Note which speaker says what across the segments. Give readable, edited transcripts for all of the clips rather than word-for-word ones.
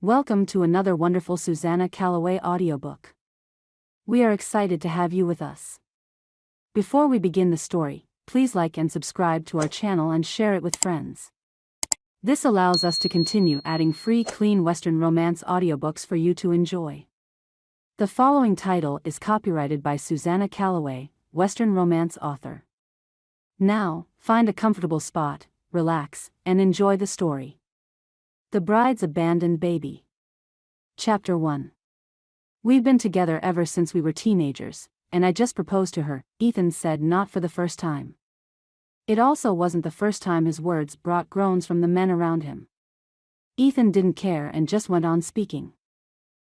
Speaker 1: Welcome to another wonderful Susanna Calloway audiobook. We are excited to have you with us. Before we begin the story, please like and subscribe to our channel and share it with friends. This allows us to continue adding free clean Western romance audiobooks for you to enjoy. The following title is copyrighted by Susanna Calloway, Western romance author. Now, find a comfortable spot, relax, and enjoy the story. The Bride's Abandoned Baby. Chapter 1. We've been together ever since we were teenagers, and I just proposed to her, Ethan said, not for the first time. It also wasn't the first time his words brought groans from the men around him. Ethan didn't care and just went on speaking.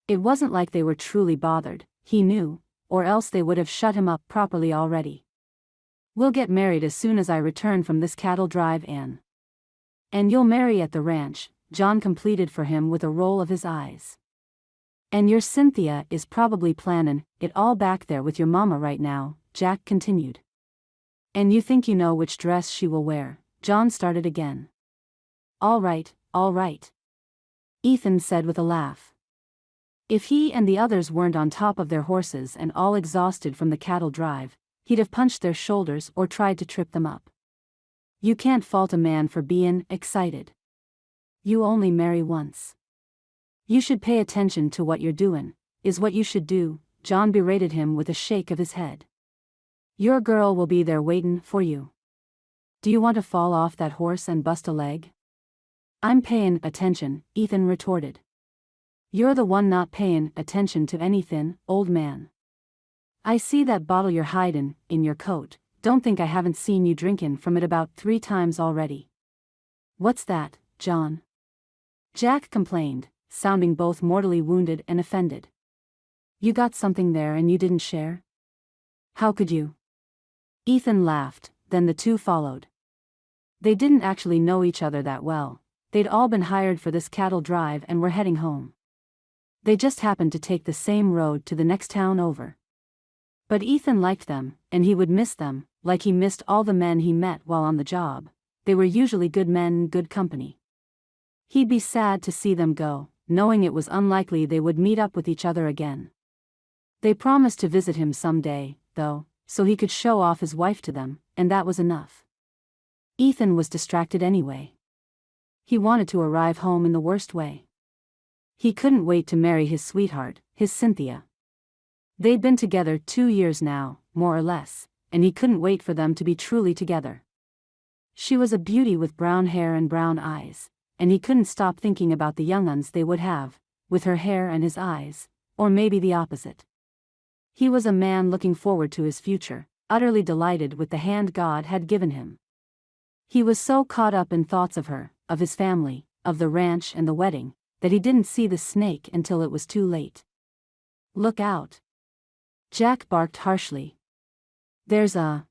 Speaker 1: It wasn't like they were truly bothered, he knew, or else they would have shut him up properly already. We'll get married as soon as I return from this cattle drive, Anne. And you'll marry at the ranch, John completed for him with a roll of his eyes. And your Cynthia is probably plannin' it all back there with your mama right now, Jack continued. And you think you know which dress she will wear, John started again. All right, Ethan said with a laugh. If he and the others weren't on top of their horses and all exhausted from the cattle drive, he'd have punched their shoulders or tried to trip them up. You can't fault a man for bein' excited. You only marry once. You should pay attention to what you're doin', is what you should do, John berated him with a shake of his head. Your girl will be there waitin' for you. Do you want to fall off that horse and bust a leg? I'm payin' attention, Ethan retorted. You're the one not payin' attention to anythin', old man. I see that bottle you're hidin' in your coat, don't think I haven't seen you drinkin' from it about 3 times already. What's that, John? Jack complained, sounding both mortally wounded and offended. You got something there and you didn't share? How could you? Ethan laughed, then the two followed. They didn't actually know each other that well, they'd all been hired for this cattle drive and were heading home. They just happened to take the same road to the next town over. But Ethan liked them, and he would miss them, like he missed all the men he met while on the job. They were usually good men, good company. He'd be sad to see them go, knowing it was unlikely they would meet up with each other again. They promised to visit him someday, though, so he could show off his wife to them, and that was enough. Ethan was distracted anyway. He wanted to arrive home in the worst way. He couldn't wait to marry his sweetheart, his Cynthia. They'd been together 2 years now, more or less, and he couldn't wait for them to be truly together. She was a beauty with brown hair and brown eyes, and he couldn't stop thinking about the young uns they would have, with her hair and his eyes, or maybe the opposite. He was a man looking forward to his future, utterly delighted with the hand God had given him. He was so caught up in thoughts of her, of his family, of the ranch and the wedding, that he didn't see the snake until it was too late. Look out! Jack barked harshly. There's a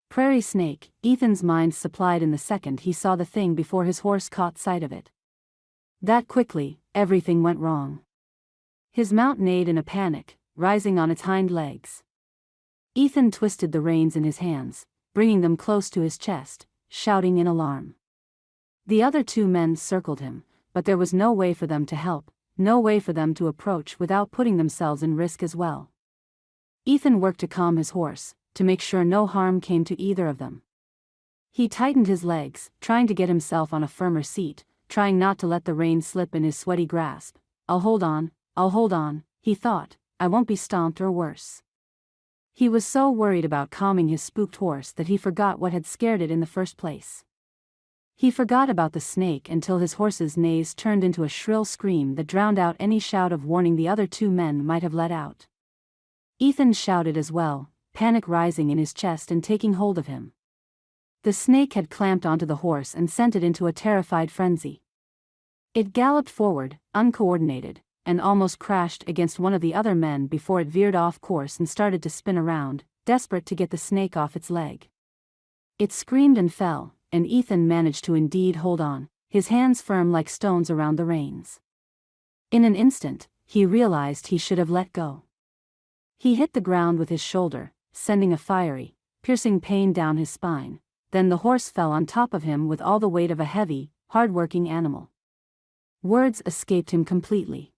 Speaker 1: prairie snake, Ethan's mind supplied in the second he saw the thing before his horse caught sight of it. That quickly, everything went wrong. His mount neighed in a panic, rising on its hind legs. Ethan twisted the reins in his hands, bringing them close to his chest, shouting in alarm. The other 2 men circled him, but there was no way for them to help, no way for them to approach without putting themselves in risk as well. Ethan worked to calm his horse, to make sure no harm came to either of them. He tightened his legs, trying to get himself on a firmer seat, trying not to let the reins slip in his sweaty grasp. I'll hold on, he thought, I won't be stomped or worse. He was so worried about calming his spooked horse that he forgot what had scared it in the first place. He forgot about the snake until his horse's neighs turned into a shrill scream that drowned out any shout of warning the other 2 men might have let out. Ethan shouted as well, panic rising in his chest and taking hold of him. The snake had clamped onto the horse and sent it into a terrified frenzy. It galloped forward, uncoordinated, and almost crashed against one of the other men before it veered off course and started to spin around, desperate to get the snake off its leg. It screamed and fell, and Ethan managed to indeed hold on, his hands firm like stones around the reins. In an instant, he realized he should have let go. He hit the ground with his shoulder, sending a fiery, piercing pain down his spine. Then the horse fell on top of him with all the weight of a heavy, hard-working animal. Words escaped him completely.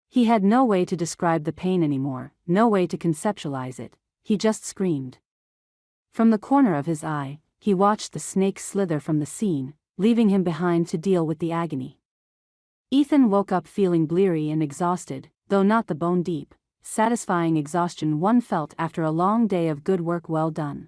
Speaker 1: He had no way to describe the pain anymore, no way to conceptualize it, he just screamed. From the corner of his eye, he watched the snake slither from the scene, leaving him behind to deal with the agony. Ethan woke up feeling bleary and exhausted, though not the bone-deep, satisfying exhaustion one felt after a long day of good work well done.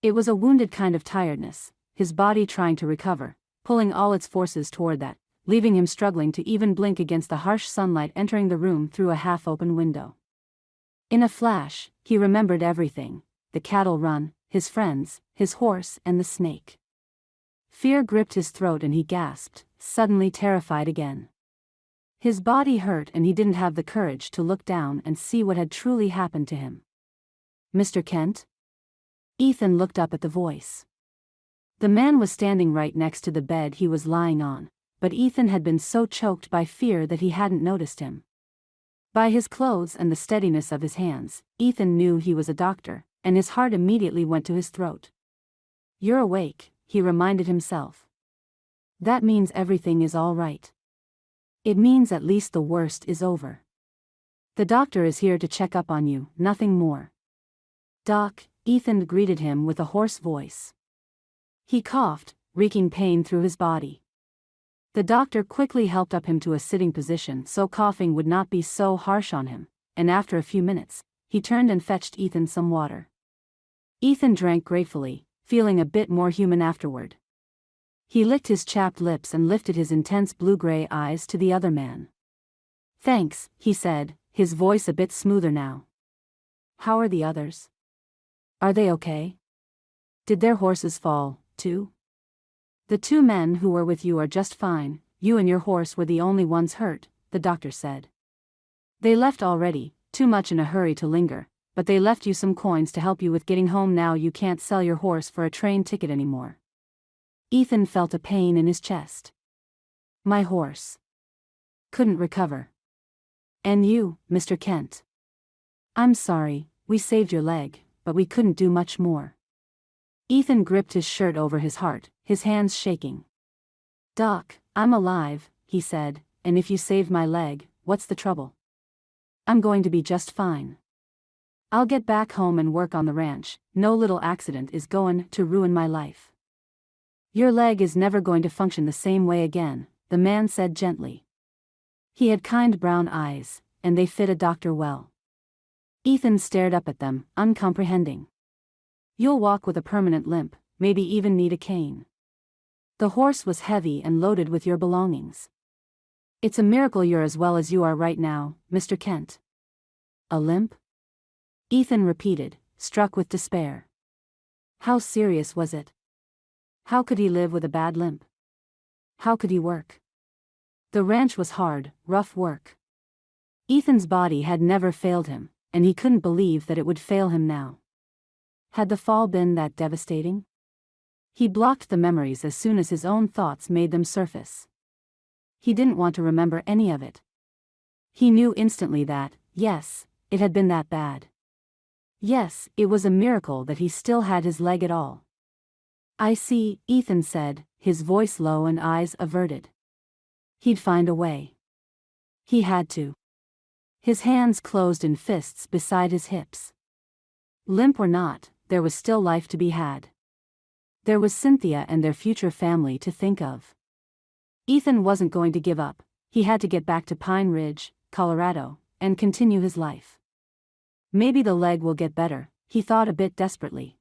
Speaker 1: It was a wounded kind of tiredness, his body trying to recover, pulling all its forces toward that, leaving him struggling to even blink against the harsh sunlight entering the room through a half-open window. In a flash, he remembered everything: the cattle run, his friends, his horse, and the snake. Fear gripped his throat and he gasped, suddenly terrified again. His body hurt and he didn't have the courage to look down and see what had truly happened to him. "Mr. Kent?" Ethan looked up at the voice. The man was standing right next to the bed he was lying on, but Ethan had been so choked by fear that he hadn't noticed him. By his clothes and the steadiness of his hands, Ethan knew he was a doctor, and his heart immediately went to his throat. "You're awake," he reminded himself. "That means everything is all right. It means at least the worst is over. The doctor is here to check up on you, nothing more." "Doc," Ethan greeted him with a hoarse voice. He coughed, wreaking pain through his body. The doctor quickly helped up him to a sitting position so coughing would not be so harsh on him, and after a few minutes, he turned and fetched Ethan some water. Ethan drank gratefully, feeling a bit more human afterward. He licked his chapped lips and lifted his intense blue-gray eyes to the other man. "Thanks," he said, his voice a bit smoother now. "How are the others? Are they okay? Did their horses fall, too?" "The 2 men who were with you are just fine, you and your horse were the only ones hurt," the doctor said. "They left already, too much in a hurry to linger, but they left you some coins to help you with getting home now you can't sell your horse for a train ticket anymore." Ethan felt a pain in his chest. "My horse couldn't recover. And you, Mr. Kent? I'm sorry, we saved your leg, but we couldn't do much more." Ethan gripped his shirt over his heart, his hands shaking. "Doc, I'm alive," he said, "and if you saved my leg, what's the trouble? I'm going to be just fine. I'll get back home and work on the ranch, no little accident is going to ruin my life." "Your leg is never going to function the same way again," the man said gently. He had kind brown eyes, and they fit a doctor well. Ethan stared up at them, uncomprehending. "You'll walk with a permanent limp, maybe even need a cane. The horse was heavy and loaded with your belongings. It's a miracle you're as well as you are right now, Mr. Kent." "A limp?" Ethan repeated, struck with despair. How serious was it? How could he live with a bad limp? How could he work? The ranch was hard, rough work. Ethan's body had never failed him, and he couldn't believe that it would fail him now. Had the fall been that devastating? He blocked the memories as soon as his own thoughts made them surface. He didn't want to remember any of it. He knew instantly that, yes, it had been that bad. Yes, it was a miracle that he still had his leg at all. "I see," Ethan said, his voice low and eyes averted. He'd find a way. He had to. His hands closed in fists beside his hips. Limp or not, there was still life to be had. There was Cynthia and their future family to think of. Ethan wasn't going to give up, he had to get back to Pine Ridge, Colorado, and continue his life. Maybe the leg will get better, he thought a bit desperately.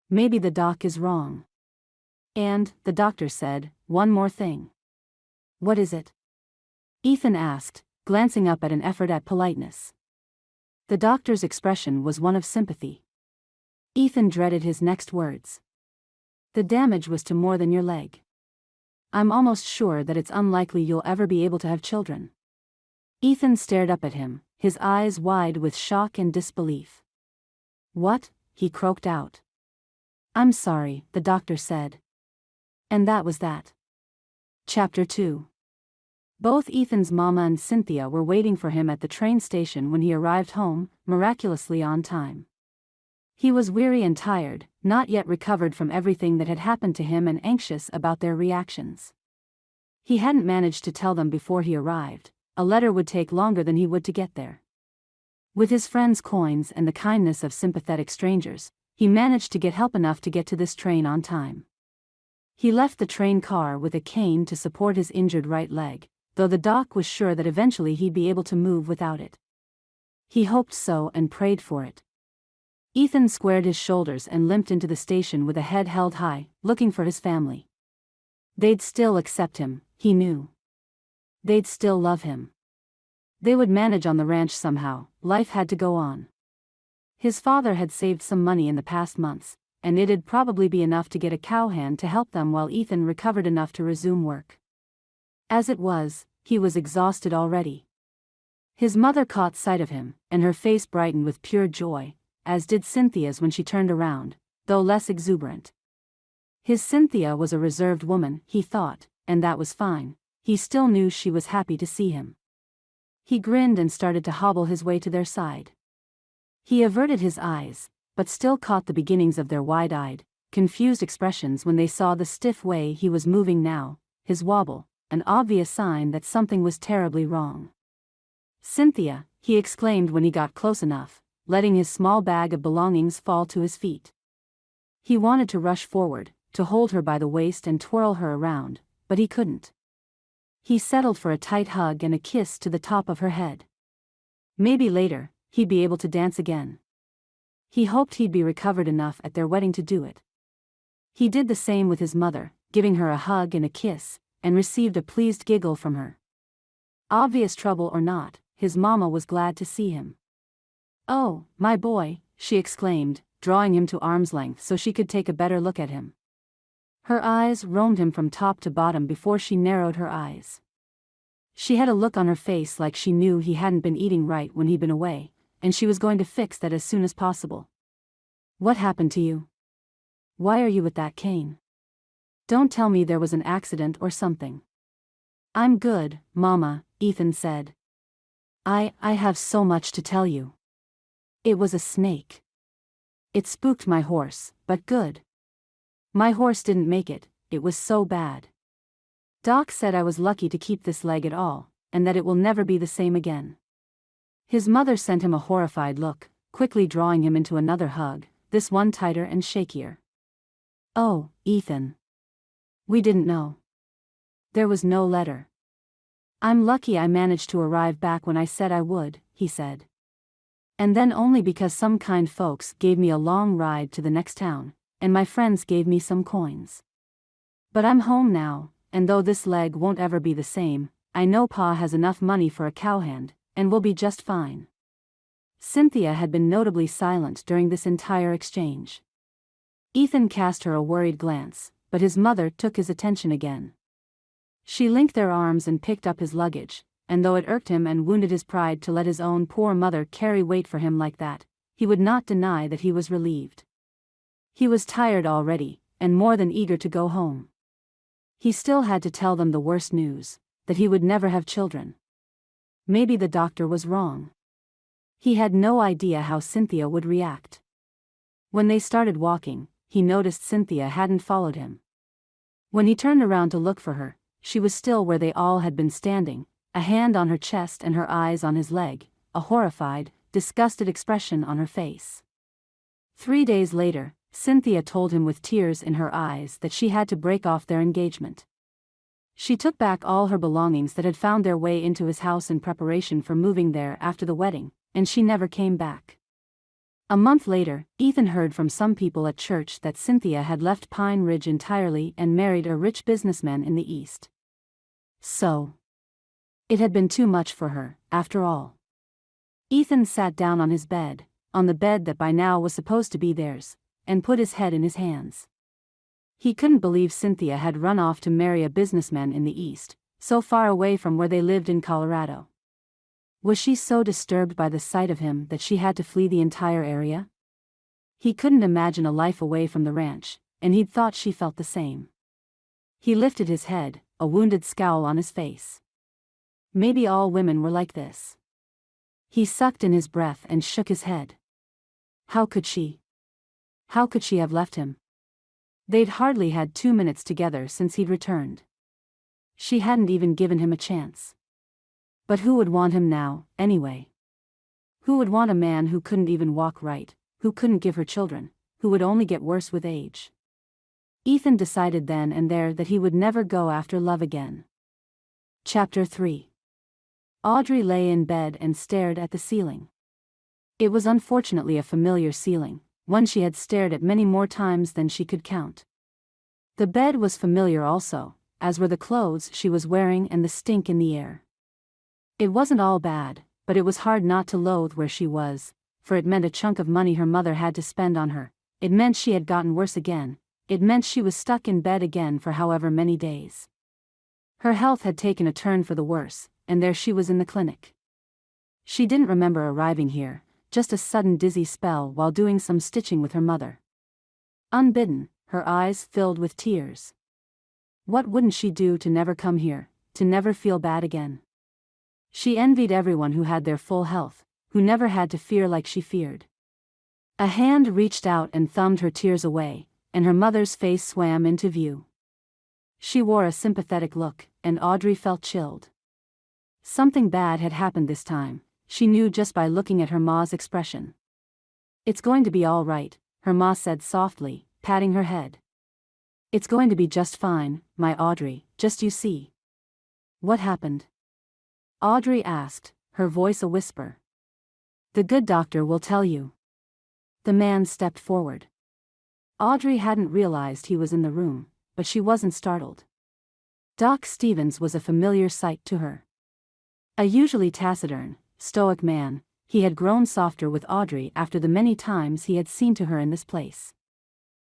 Speaker 1: Maybe the doc is wrong. And, the doctor said, one more thing. "What is it?" Ethan asked, glancing up at an effort at politeness. The doctor's expression was one of sympathy. Ethan dreaded his next words. "The damage was to more than your leg. I'm almost sure that it's unlikely you'll ever be able to have children." Ethan stared up at him, his eyes wide with shock and disbelief. "What?" he croaked out. "I'm sorry," the doctor said. And that was that. Chapter 2. Both Ethan's mama and Cynthia were waiting for him at the train station when he arrived home, miraculously on time. He was weary and tired, not yet recovered from everything that had happened to him and anxious about their reactions. He hadn't managed to tell them before he arrived. A letter would take longer than he would to get there. With his friend's coins and the kindness of sympathetic strangers, he managed to get help enough to get to this train on time. He left the train car with a cane to support his injured right leg, though the doc was sure that eventually he'd be able to move without it. He hoped so and prayed for it. Ethan squared his shoulders and limped into the station with a head held high, looking for his family. They'd still accept him, he knew. They'd still love him. They would manage on the ranch somehow. Life had to go on. His father had saved some money in the past months, and it'd probably be enough to get a cowhand to help them while Ethan recovered enough to resume work. As it was, he was exhausted already. His mother caught sight of him, and her face brightened with pure joy, as did Cynthia's when she turned around, though less exuberant. His Cynthia was a reserved woman, he thought, and that was fine. He still knew she was happy to see him. He grinned and started to hobble his way to their side. He averted his eyes, but still caught the beginnings of their wide-eyed, confused expressions when they saw the stiff way he was moving now, his wobble, an obvious sign that something was terribly wrong. "Cynthia," he exclaimed when he got close enough, letting his small bag of belongings fall to his feet. He wanted to rush forward, to hold her by the waist and twirl her around, but he couldn't. He settled for a tight hug and a kiss to the top of her head. Maybe later, he'd be able to dance again. He hoped he'd be recovered enough at their wedding to do it. He did the same with his mother, giving her a hug and a kiss, and received a pleased giggle from her. Obvious trouble or not, his mama was glad to see him. "Oh, my boy," she exclaimed, drawing him to arm's length so she could take a better look at him. Her eyes roamed him from top to bottom before she narrowed her eyes. She had a look on her face like she knew he hadn't been eating right when he'd been away, and she was going to fix that as soon as possible. "What happened to you? Why are you with that cane? Don't tell me there was an accident or something." "I'm good, Mama," Ethan said. I have so much to tell you. It was a snake. It spooked my horse, but good. My horse didn't make it, it was so bad. Doc said I was lucky to keep this leg at all, and that it will never be the same again." His mother sent him a horrified look, quickly drawing him into another hug, this one tighter and shakier. "Oh, Ethan. We didn't know. There was no letter. I'm lucky I managed to arrive back when I said I would," he said. "And then only because some kind folks gave me a long ride to the next town, and my friends gave me some coins. But I'm home now, and though this leg won't ever be the same, I know Pa has enough money for a cowhand, and we'll be just fine." Cynthia had been notably silent during this entire exchange. Ethan cast her a worried glance, but his mother took his attention again. She linked their arms and picked up his luggage, and though it irked him and wounded his pride to let his own poor mother carry weight for him like that, he would not deny that he was relieved. He was tired already, and more than eager to go home. He still had to tell them the worst news, that he would never have children. Maybe the doctor was wrong. He had no idea how Cynthia would react. When they started walking, he noticed Cynthia hadn't followed him. When he turned around to look for her, she was still where they all had been standing, a hand on her chest and her eyes on his leg, a horrified, disgusted expression on her face. 3 days later, Cynthia told him with tears in her eyes that she had to break off their engagement. She took back all her belongings that had found their way into his house in preparation for moving there after the wedding, and she never came back. A month later, Ethan heard from some people at church that Cynthia had left Pine Ridge entirely and married a rich businessman in the East. So, it had been too much for her, after all. Ethan sat down on his bed, on the bed that by now was supposed to be theirs, and put his head in his hands. He couldn't believe Cynthia had run off to marry a businessman in the East, so far away from where they lived in Colorado. Was she so disturbed by the sight of him that she had to flee the entire area? He couldn't imagine a life away from the ranch, and he'd thought she felt the same. He lifted his head, a wounded scowl on his face. Maybe all women were like this. He sucked in his breath and shook his head. How could she? How could she have left him? They'd hardly had 2 minutes together since he'd returned. She hadn't even given him a chance. But who would want him now, anyway? Who would want a man who couldn't even walk right, who couldn't give her children, who would only get worse with age? Ethan decided then and there that he would never go after love again. Chapter 3. Audrey lay in bed and stared at the ceiling. It was unfortunately a familiar ceiling, one she had stared at many more times than she could count. The bed was familiar also, as were the clothes she was wearing and the stink in the air. It wasn't all bad, but it was hard not to loathe where she was, for it meant a chunk of money her mother had to spend on her. It meant she had gotten worse again. It meant she was stuck in bed again for however many days. Her health had taken a turn for the worse, and there she was in the clinic. She didn't remember arriving here, just a sudden dizzy spell while doing some stitching with her mother. Unbidden, her eyes filled with tears. What wouldn't she do to never come here, to never feel bad again? She envied everyone who had their full health, who never had to fear like she feared. A hand reached out and thumbed her tears away, and her mother's face swam into view. She wore a sympathetic look, and Audrey felt chilled. Something bad had happened this time, she knew just by looking at her ma's expression. "It's going to be all right," her ma said softly, patting her head. "It's going to be just fine, my Audrey, just you see." "What happened?" Audrey asked, her voice a whisper. "The good doctor will tell you." The man stepped forward. Audrey hadn't realized he was in the room, but she wasn't startled. Doc Stevens was a familiar sight to her. A usually taciturn, stoic man, he had grown softer with Audrey after the many times he had seen to her in this place.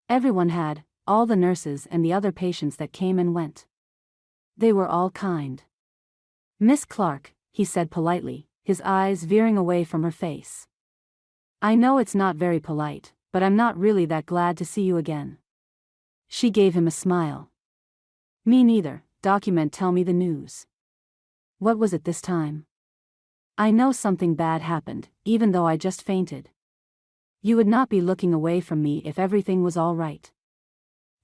Speaker 1: Everyone had, all the nurses and the other patients that came and went. They were all kind. "Miss Clark," he said politely, his eyes veering away from her face. "I know it's not very polite, but I'm not really that glad to see you again." She gave him a smile. "Me neither, document tell me the news." "What was it this time?" "I know something bad happened, even though I just fainted." "You would not be looking away from me if everything was all right."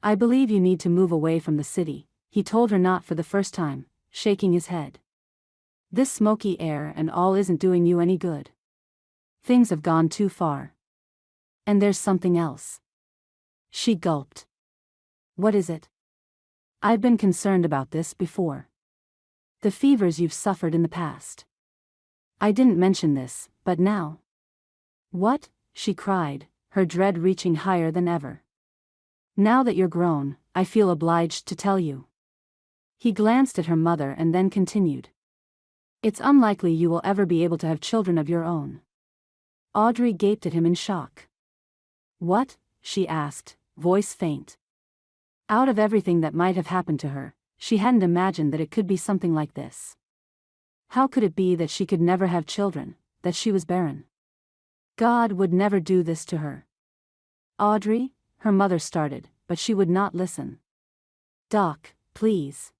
Speaker 1: "I believe you need to move away from the city," he told her not for the first time, shaking his head. "This smoky air and all isn't doing you any good. Things have gone too far. And there's something else." She gulped. "What is it?" "I've been concerned about this before. The fevers you've suffered in the past. I didn't mention this, but now." "What?" she cried, her dread reaching higher than ever. "Now that you're grown, I feel obliged to tell you." He glanced at her mother and then continued. "It's unlikely you will ever be able to have children of your own." Audrey gaped at him in shock. "What?" she asked, voice faint. Out of everything that might have happened to her, she hadn't imagined that it could be something like this. How could it be that she could never have children, that she was barren? God would never do this to her. "Audrey," her mother started, but she would not listen. "Doc, please."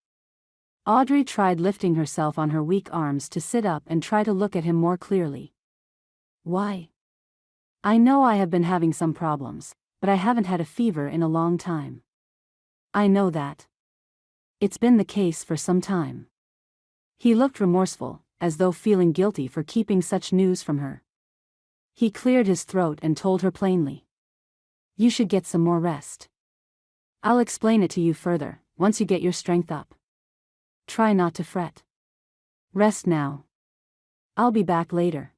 Speaker 1: Audrey tried lifting herself on her weak arms to sit up and try to look at him more clearly. "Why? I know I have been having some problems, but I haven't had a fever in a long time." "I know that. It's been the case for some time." He looked remorseful, as though feeling guilty for keeping such news from her. He cleared his throat and told her plainly. "You should get some more rest. I'll explain it to you further, once you get your strength up. Try not to fret. Rest now. I'll be back later."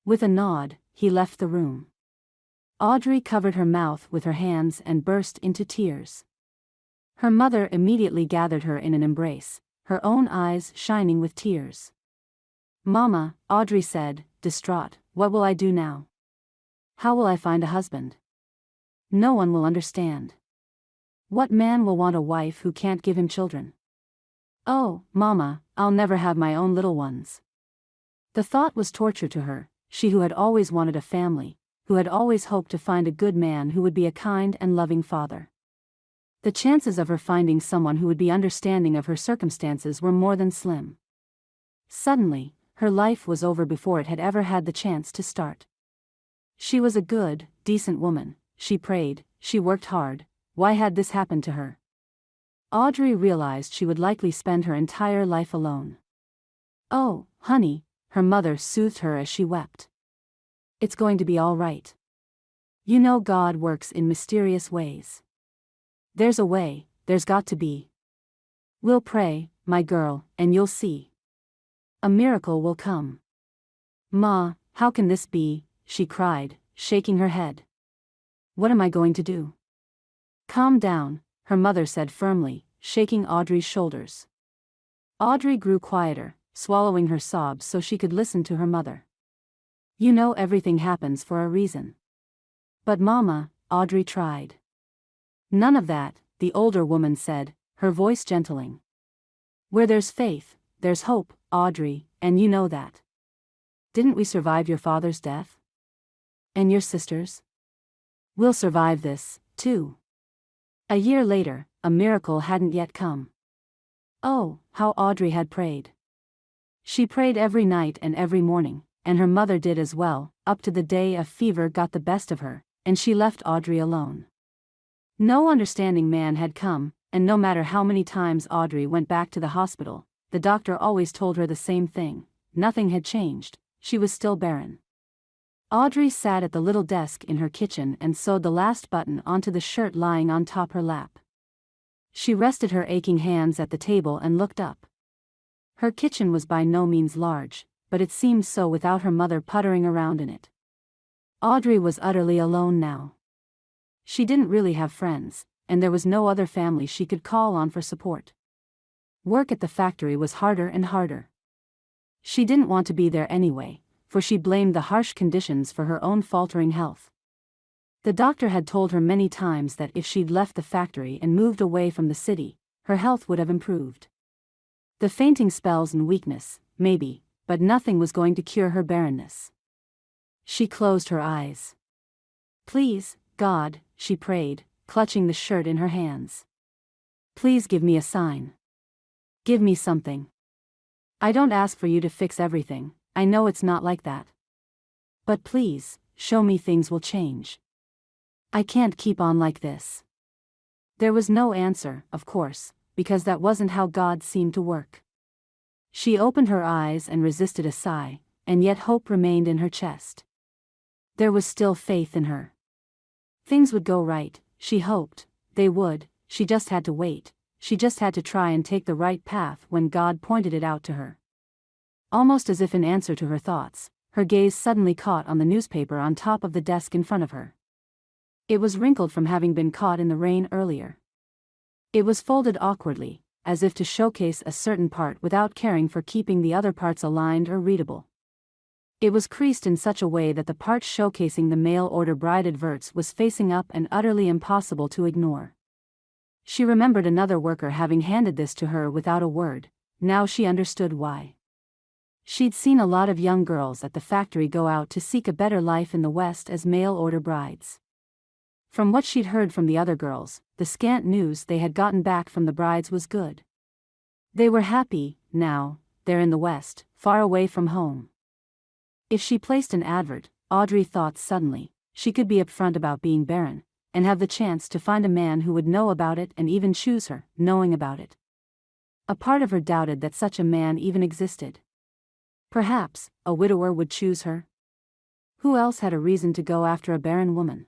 Speaker 1: With a nod, he left the room. Audrey covered her mouth with her hands and burst into tears. Her mother immediately gathered her in an embrace, her own eyes shining with tears. "Mama," Audrey said, distraught, "what will I do now? How will I find a husband? No one will understand. What man will want a wife who can't give him children? Oh, Mama, I'll never have my own little ones." The thought was torture to her, she who had always wanted a family, who had always hoped to find a good man who would be a kind and loving father. The chances of her finding someone who would be understanding of her circumstances were more than slim. Suddenly, her life was over before it had ever had the chance to start. She was a good, decent woman, she prayed, she worked hard. Why had this happened to her? Audrey realized she would likely spend her entire life alone. "Oh, honey," her mother soothed her as she wept. "It's going to be all right. You know God works in mysterious ways. There's a way, there's got to be. We'll pray, my girl, and you'll see. A miracle will come." "Ma, how can this be?" she cried, shaking her head. "What am I going to do?" "Calm down," her mother said firmly, shaking Audrey's shoulders. Audrey grew quieter, swallowing her sobs so she could listen to her mother. "You know everything happens for a reason." "But Mama," Audrey tried. "None of that," the older woman said, her voice gentling. "Where there's faith, there's hope, Audrey, and you know that. Didn't we survive your father's death? And your sister's? We'll survive this, too." A year later, a miracle hadn't yet come. Oh, how Audrey had prayed. She prayed every night and every morning, and her mother did as well, up to the day a fever got the best of her, and she left Audrey alone. No understanding man had come, and no matter how many times Audrey went back to the hospital, the doctor always told her the same thing: nothing had changed, she was still barren. Audrey sat at the little desk in her kitchen and sewed the last button onto the shirt lying on top her lap. She rested her aching hands at the table and looked up. Her kitchen was by no means large, but it seemed so without her mother puttering around in it. Audrey was utterly alone now. She didn't really have friends, and there was no other family she could call on for support. Work at the factory was harder and harder. She didn't want to be there anyway, for she blamed the harsh conditions for her own faltering health. The doctor had told her many times that if she'd left the factory and moved away from the city, her health would have improved. The fainting spells and weakness, maybe, but nothing was going to cure her barrenness. She closed her eyes. "Please, God," she prayed, clutching the shirt in her hands. "Please give me a sign. Give me something. I don't ask for you to fix everything, I know it's not like that. But please, show me things will change. I can't keep on like this." There was no answer, of course, because that wasn't how God seemed to work. She opened her eyes and resisted a sigh, and yet hope remained in her chest. There was still faith in her. Things would go right, she hoped, they would, she just had to wait, she just had to try and take the right path when God pointed it out to her. Almost as if in answer to her thoughts, her gaze suddenly caught on the newspaper on top of the desk in front of her. It was wrinkled from having been caught in the rain earlier. It was folded awkwardly, as if to showcase a certain part without caring for keeping the other parts aligned or readable. It was creased in such a way that the part showcasing the mail-order bride adverts was facing up and utterly impossible to ignore. She remembered another worker having handed this to her without a word. Now she understood why. She'd seen a lot of young girls at the factory go out to seek a better life in the West as mail-order brides. From what she'd heard from the other girls, the scant news they had gotten back from the brides was good. They were happy, now, there in the West, far away from home. If she placed an advert, Audrey thought suddenly, she could be upfront about being barren, and have the chance to find a man who would know about it and even choose her, knowing about it. A part of her doubted that such a man even existed. Perhaps, a widower would choose her? Who else had a reason to go after a barren woman?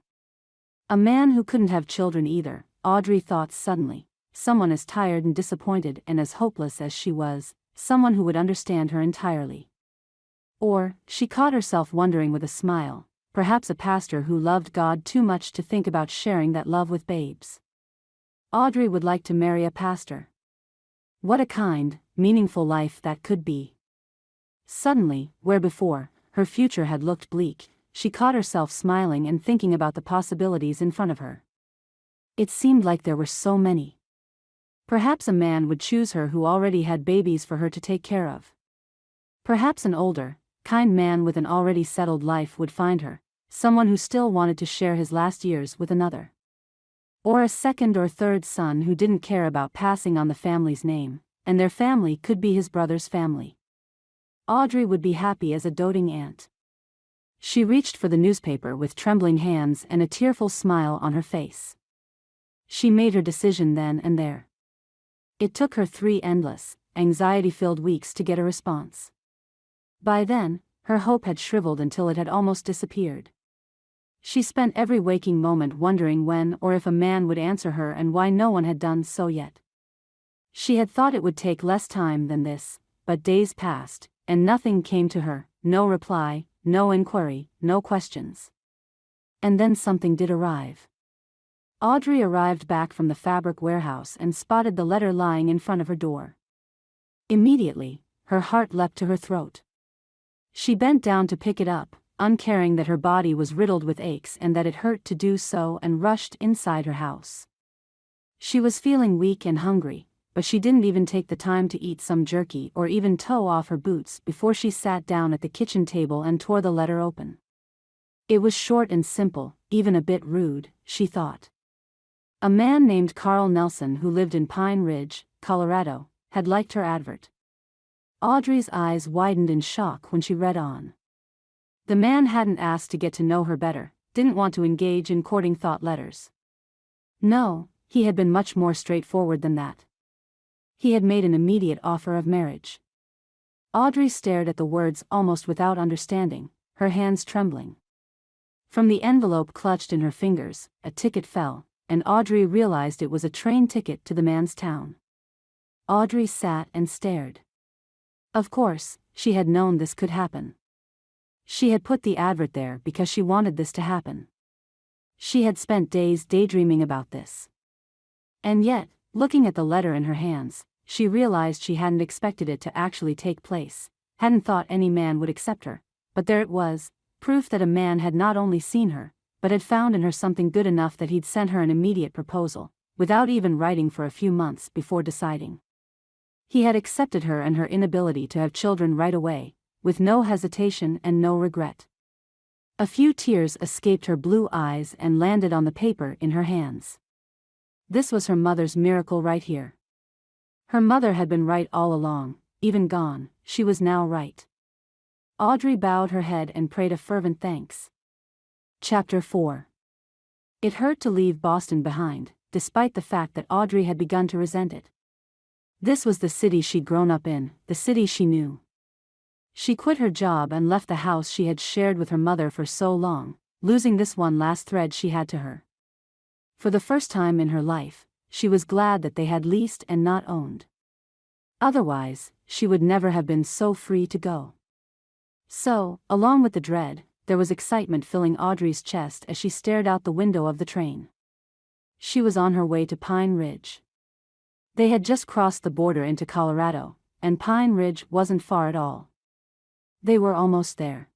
Speaker 1: A man who couldn't have children either, Audrey thought suddenly, someone as tired and disappointed and as hopeless as she was, someone who would understand her entirely. Or, she caught herself wondering with a smile, perhaps a pastor who loved God too much to think about sharing that love with babes. Audrey would like to marry a pastor. What a kind, meaningful life that could be. Suddenly, where before, her future had looked bleak, she caught herself smiling and thinking about the possibilities in front of her. It seemed like there were so many. Perhaps a man would choose her who already had babies for her to take care of. Perhaps an older, kind man with an already settled life would find her, someone who still wanted to share his last years with another. Or a second or third son who didn't care about passing on the family's name, and their family could be his brother's family. Audrey would be happy as a doting aunt. She reached for the newspaper with trembling hands and a tearful smile on her face. She made her decision then and there. It took her 3 endless, anxiety-filled weeks to get a response. By then, her hope had shriveled until it had almost disappeared. She spent every waking moment wondering when or if a man would answer her and why no one had done so yet. She had thought it would take less time than this, but days passed, and nothing came to her, no reply, no inquiry, no questions. And then something did arrive. Audrey arrived back from the fabric warehouse and spotted the letter lying in front of her door. Immediately, her heart leapt to her throat. She bent down to pick it up, uncaring that her body was riddled with aches and that it hurt to do so, and rushed inside her house. She was feeling weak and hungry, but she didn't even take the time to eat some jerky or even toe off her boots before she sat down at the kitchen table and tore the letter open. It was short and simple, even a bit rude, she thought. A man named Carl Nelson who lived in Pine Ridge, Colorado, had liked her advert. Audrey's eyes widened in shock when she read on. The man hadn't asked to get to know her better, didn't want to engage in courting thought letters. No, he had been much more straightforward than that. He had made an immediate offer of marriage. Audrey stared at the words almost without understanding, her hands trembling. From the envelope clutched in her fingers, a ticket fell, and Audrey realized it was a train ticket to the man's town. Audrey sat and stared. Of course, she had known this could happen. She had put the advert there because she wanted this to happen. She had spent days daydreaming about this. And yet, looking at the letter in her hands, she realized she hadn't expected it to actually take place, hadn't thought any man would accept her, but there it was, proof that a man had not only seen her, but had found in her something good enough that he'd sent her an immediate proposal, without even writing for a few months before deciding. He had accepted her and her inability to have children right away, with no hesitation and no regret. A few tears escaped her blue eyes and landed on the paper in her hands. This was her mother's miracle right here. Her mother had been right all along, even gone, she was now right. Audrey bowed her head and prayed a fervent thanks. Chapter 4. It hurt to leave Boston behind, despite the fact that Audrey had begun to resent it. This was the city she'd grown up in, the city she knew. She quit her job and left the house she had shared with her mother for so long, losing this one last thread she had to her. For the first time in her life, she was glad that they had leased and not owned. Otherwise, she would never have been so free to go. So, along with the dread, there was excitement filling Audrey's chest as she stared out the window of the train. She was on her way to Pine Ridge. They had just crossed the border into Colorado, and Pine Ridge wasn't far at all. They were almost there.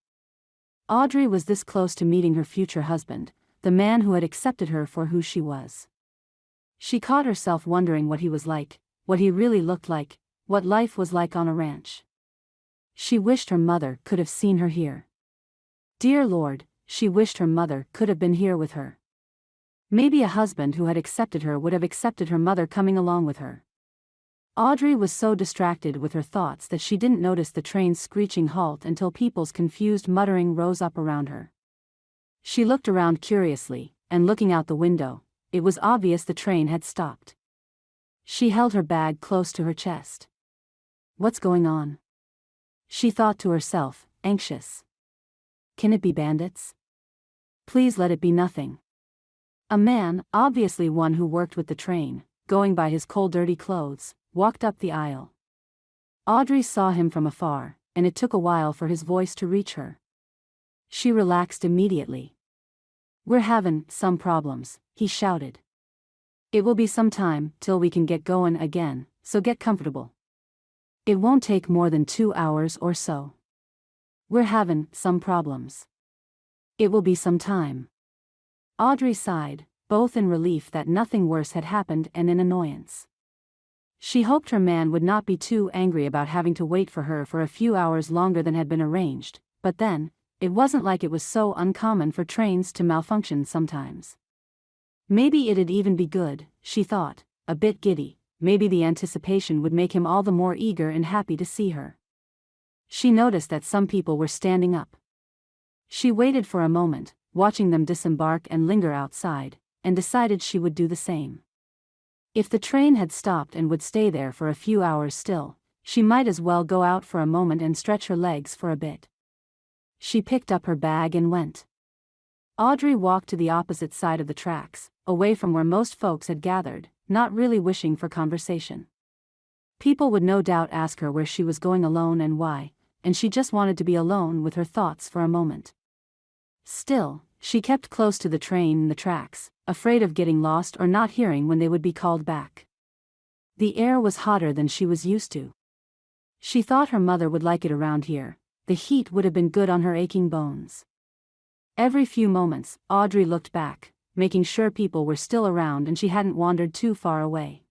Speaker 1: Audrey was this close to meeting her future husband, the man who had accepted her for who she was. She caught herself wondering what he was like, what he really looked like, what life was like on a ranch. She wished her mother could have seen her here. Dear Lord, she wished her mother could have been here with her. Maybe a husband who had accepted her would have accepted her mother coming along with her. Audrey was so distracted with her thoughts that she didn't notice the train's screeching halt until people's confused muttering rose up around her. She looked around curiously, and looking out the window, it was obvious the train had stopped. She held her bag close to her chest. What's going on? She thought to herself, anxious. Can it be bandits? Please let it be nothing. A man, obviously one who worked with the train, going by his cold dirty clothes, walked up the aisle. Audrey saw him from afar, and it took a while for his voice to reach her. She relaxed immediately. We're having some problems, he shouted. It will be some time till we can get going again, so get comfortable. It won't take more than 2 hours or so. We're having some problems. It will be some time. Audrey sighed, both in relief that nothing worse had happened and in annoyance. She hoped her man would not be too angry about having to wait for her for a few hours longer than had been arranged, but then, it wasn't like it was so uncommon for trains to malfunction sometimes. Maybe it'd even be good, she thought, a bit giddy, maybe the anticipation would make him all the more eager and happy to see her. She noticed that some people were standing up. She waited for a moment, watching them disembark and linger outside, and decided she would do the same. If the train had stopped and would stay there for a few hours still, she might as well go out for a moment and stretch her legs for a bit. She picked up her bag and went. Audrey walked to the opposite side of the tracks, away from where most folks had gathered, not really wishing for conversation. People would no doubt ask her where she was going alone and why, and she just wanted to be alone with her thoughts for a moment. Still, she kept close to the train and the tracks, afraid of getting lost or not hearing when they would be called back. The air was hotter than she was used to. She thought her mother would like it around here. The heat would have been good on her aching bones. Every few moments, Audrey looked back, making sure people were still around and she hadn't wandered too far away.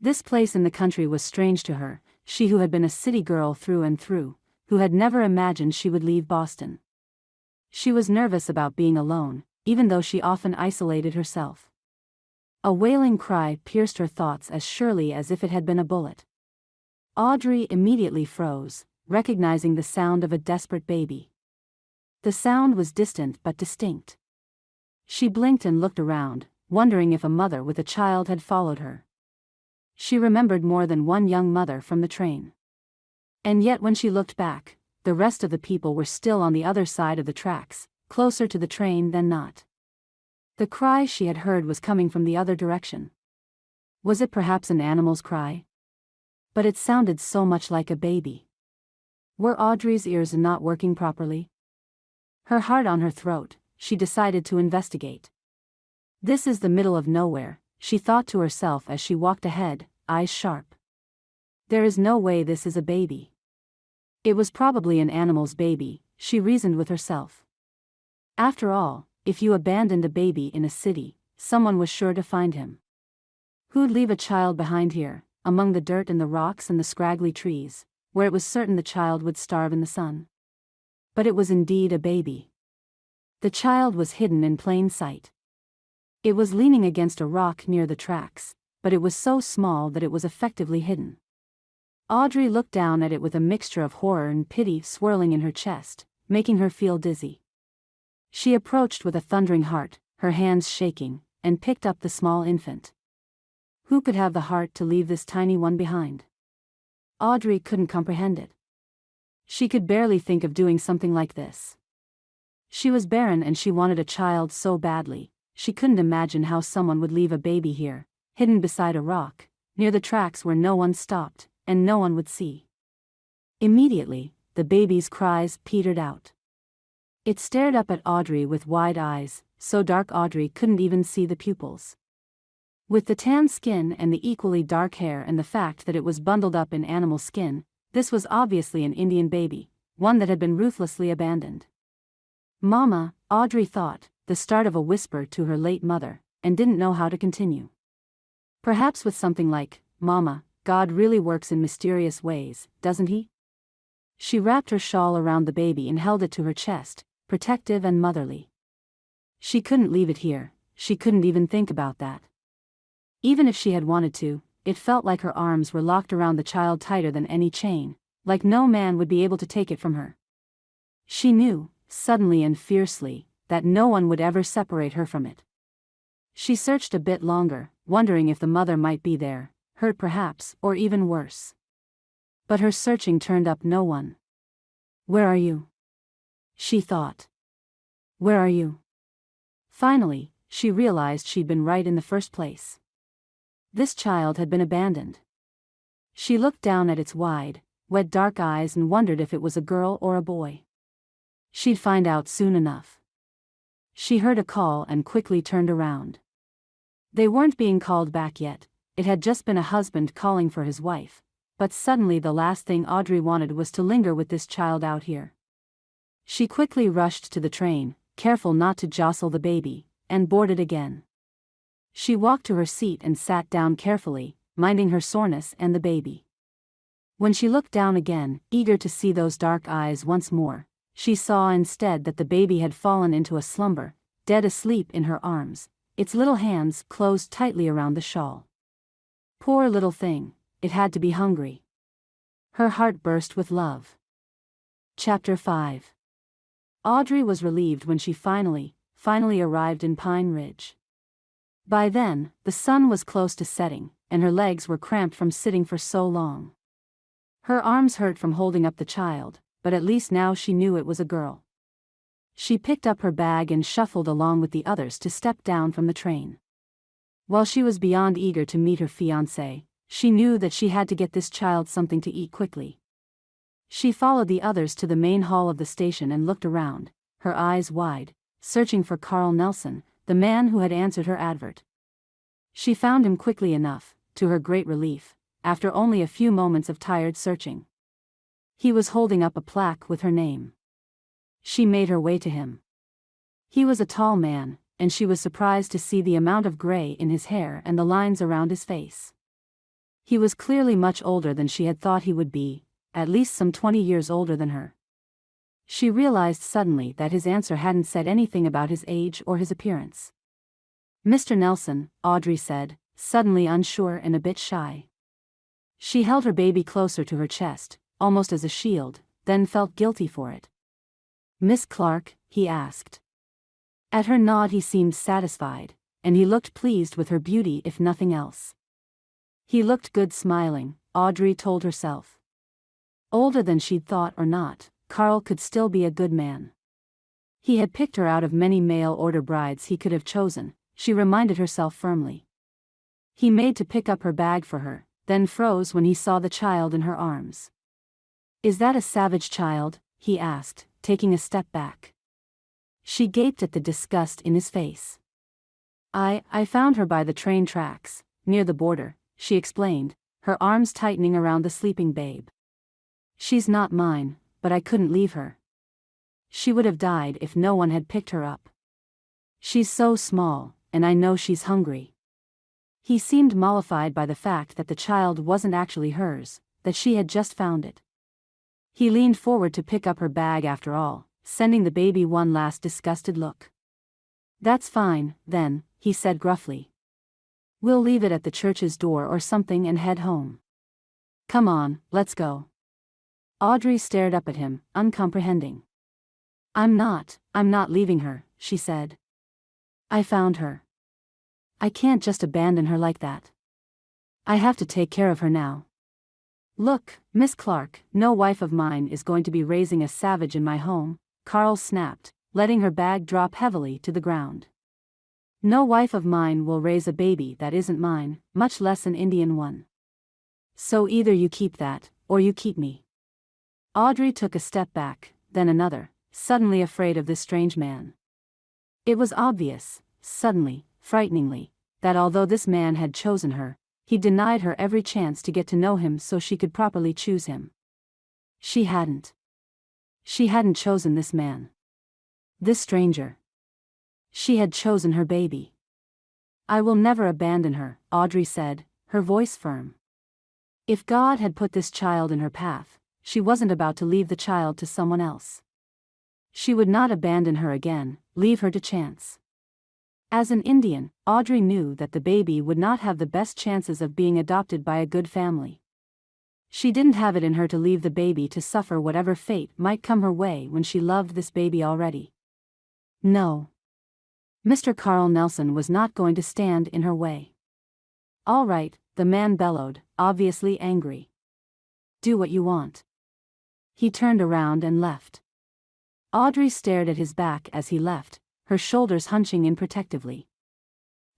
Speaker 1: This place in the country was strange to her, she who had been a city girl through and through, who had never imagined she would leave Boston. She was nervous about being alone, even though she often isolated herself. A wailing cry pierced her thoughts as surely as if it had been a bullet. Audrey immediately froze, recognizing the sound of a desperate baby. The sound was distant but distinct. She blinked and looked around, wondering if a mother with a child had followed her. She remembered more than one young mother from the train. And yet when she looked back, the rest of the people were still on the other side of the tracks, closer to the train than not. The cry she had heard was coming from the other direction. Was it perhaps an animal's cry? But it sounded so much like a baby. Were Audrey's ears not working properly? Her heart on her throat, she decided to investigate. This is the middle of nowhere, she thought to herself as she walked ahead, eyes sharp. There is no way this is a baby. It was probably an animal's baby, she reasoned with herself. After all, if you abandoned a baby in a city, someone was sure to find him. Who'd leave a child behind here, among the dirt and the rocks and the scraggly trees, where it was certain the child would starve in the sun? But it was indeed a baby. The child was hidden in plain sight. It was leaning against a rock near the tracks, but it was so small that it was effectively hidden. Audrey looked down at it with a mixture of horror and pity swirling in her chest, making her feel dizzy. She approached with a thundering heart, her hands shaking, and picked up the small infant. Who could have the heart to leave this tiny one behind? Audrey couldn't comprehend it. She could barely think of doing something like this. She was barren and she wanted a child so badly, she couldn't imagine how someone would leave a baby here, hidden beside a rock, near the tracks where no one stopped, and no one would see. Immediately, the baby's cries petered out. It stared up at Audrey with wide eyes, so dark Audrey couldn't even see the pupils. With the tan skin and the equally dark hair and the fact that it was bundled up in animal skin, this was obviously an Indian baby, one that had been ruthlessly abandoned. Mama, Audrey thought, the start of a whisper to her late mother, and didn't know how to continue. Perhaps with something like, Mama, God really works in mysterious ways, doesn't he? She wrapped her shawl around the baby and held it to her chest, protective and motherly. She couldn't leave it here, she couldn't even think about that. Even if she had wanted to, it felt like her arms were locked around the child tighter than any chain, like no man would be able to take it from her. She knew, suddenly and fiercely, that no one would ever separate her from it. She searched a bit longer, wondering if the mother might be there, hurt perhaps, or even worse. But her searching turned up no one. Where are you? She thought. Where are you? Finally, she realized she'd been right in the first place. This child had been abandoned. She looked down at its wide, wet dark eyes and wondered if it was a girl or a boy. She'd find out soon enough. She heard a call and quickly turned around. They weren't being called back yet, it had just been a husband calling for his wife, but suddenly the last thing Audrey wanted was to linger with this child out here. She quickly rushed to the train, careful not to jostle the baby, and boarded again. She walked to her seat and sat down carefully, minding her soreness and the baby. When she looked down again, eager to see those dark eyes once more, she saw instead that the baby had fallen into a slumber, dead asleep in her arms, its little hands closed tightly around the shawl. Poor little thing, it had to be hungry. Her heart burst with love. Chapter 5. Audrey was relieved when she finally arrived in Pine Ridge. By then, the sun was close to setting, and her legs were cramped from sitting for so long. Her arms hurt from holding up the child, but at least now she knew it was a girl. She picked up her bag and shuffled along with the others to step down from the train. While she was beyond eager to meet her fiancé, she knew that she had to get this child something to eat quickly. She followed the others to the main hall of the station and looked around, her eyes wide, searching for Carl Nelson, the man who had answered her advert. She found him quickly enough, to her great relief, after only a few moments of tired searching. He was holding up a plaque with her name. She made her way to him. He was a tall man, and she was surprised to see the amount of gray in his hair and the lines around his face. He was clearly much older than she had thought he would be, at least some 20 years older than her. She realized suddenly that his answer hadn't said anything about his age or his appearance. "Mr. Nelson," Audrey said, suddenly unsure and a bit shy. She held her baby closer to her chest, almost as a shield, then felt guilty for it. "Miss Clark?" he asked. At her nod he seemed satisfied, and he looked pleased with her beauty if nothing else. He looked good smiling, Audrey told herself. Older than she'd thought or not, Carl could still be a good man. He had picked her out of many mail-order brides he could have chosen, she reminded herself firmly. He made to pick up her bag for her, then froze when he saw the child in her arms. "Is that a savage child?" he asked, taking a step back. She gaped at the disgust in his face. I found her by the train tracks, near the border," she explained, her arms tightening around the sleeping babe. "She's not mine, but I couldn't leave her. She would have died if no one had picked her up. She's so small, and I know she's hungry." He seemed mollified by the fact that the child wasn't actually hers, that she had just found it. He leaned forward to pick up her bag after all, sending the baby one last disgusted look. "That's fine, then," he said gruffly. "We'll leave it at the church's door or something and head home. Come on, let's go." Audrey stared up at him, uncomprehending. I'm not leaving her," she said. "I found her. I can't just abandon her like that. I have to take care of her now. Look, Miss Clark, no wife of mine is going to be raising a savage in my home," Carl snapped, letting her bag drop heavily to the ground. "No wife of mine will raise a baby that isn't mine, much less an Indian one. So either you keep that, or you keep me." Audrey took a step back, then another, suddenly afraid of this strange man. It was obvious, suddenly, frighteningly, that although this man had chosen her, he denied her every chance to get to know him so she could properly choose him. She hadn't. She hadn't chosen this man. This stranger. She had chosen her baby. "I will never abandon her," Audrey said, her voice firm. If God had put this child in her path, she wasn't about to leave the child to someone else. She would not abandon her again, leave her to chance. As an Indian, Audrey knew that the baby would not have the best chances of being adopted by a good family. She didn't have it in her to leave the baby to suffer whatever fate might come her way when she loved this baby already. No. Mr. Carl Nelson was not going to stand in her way. "All right," the man bellowed, obviously angry. "Do what you want." He turned around and left. Audrey stared at his back as he left, her shoulders hunching in protectively.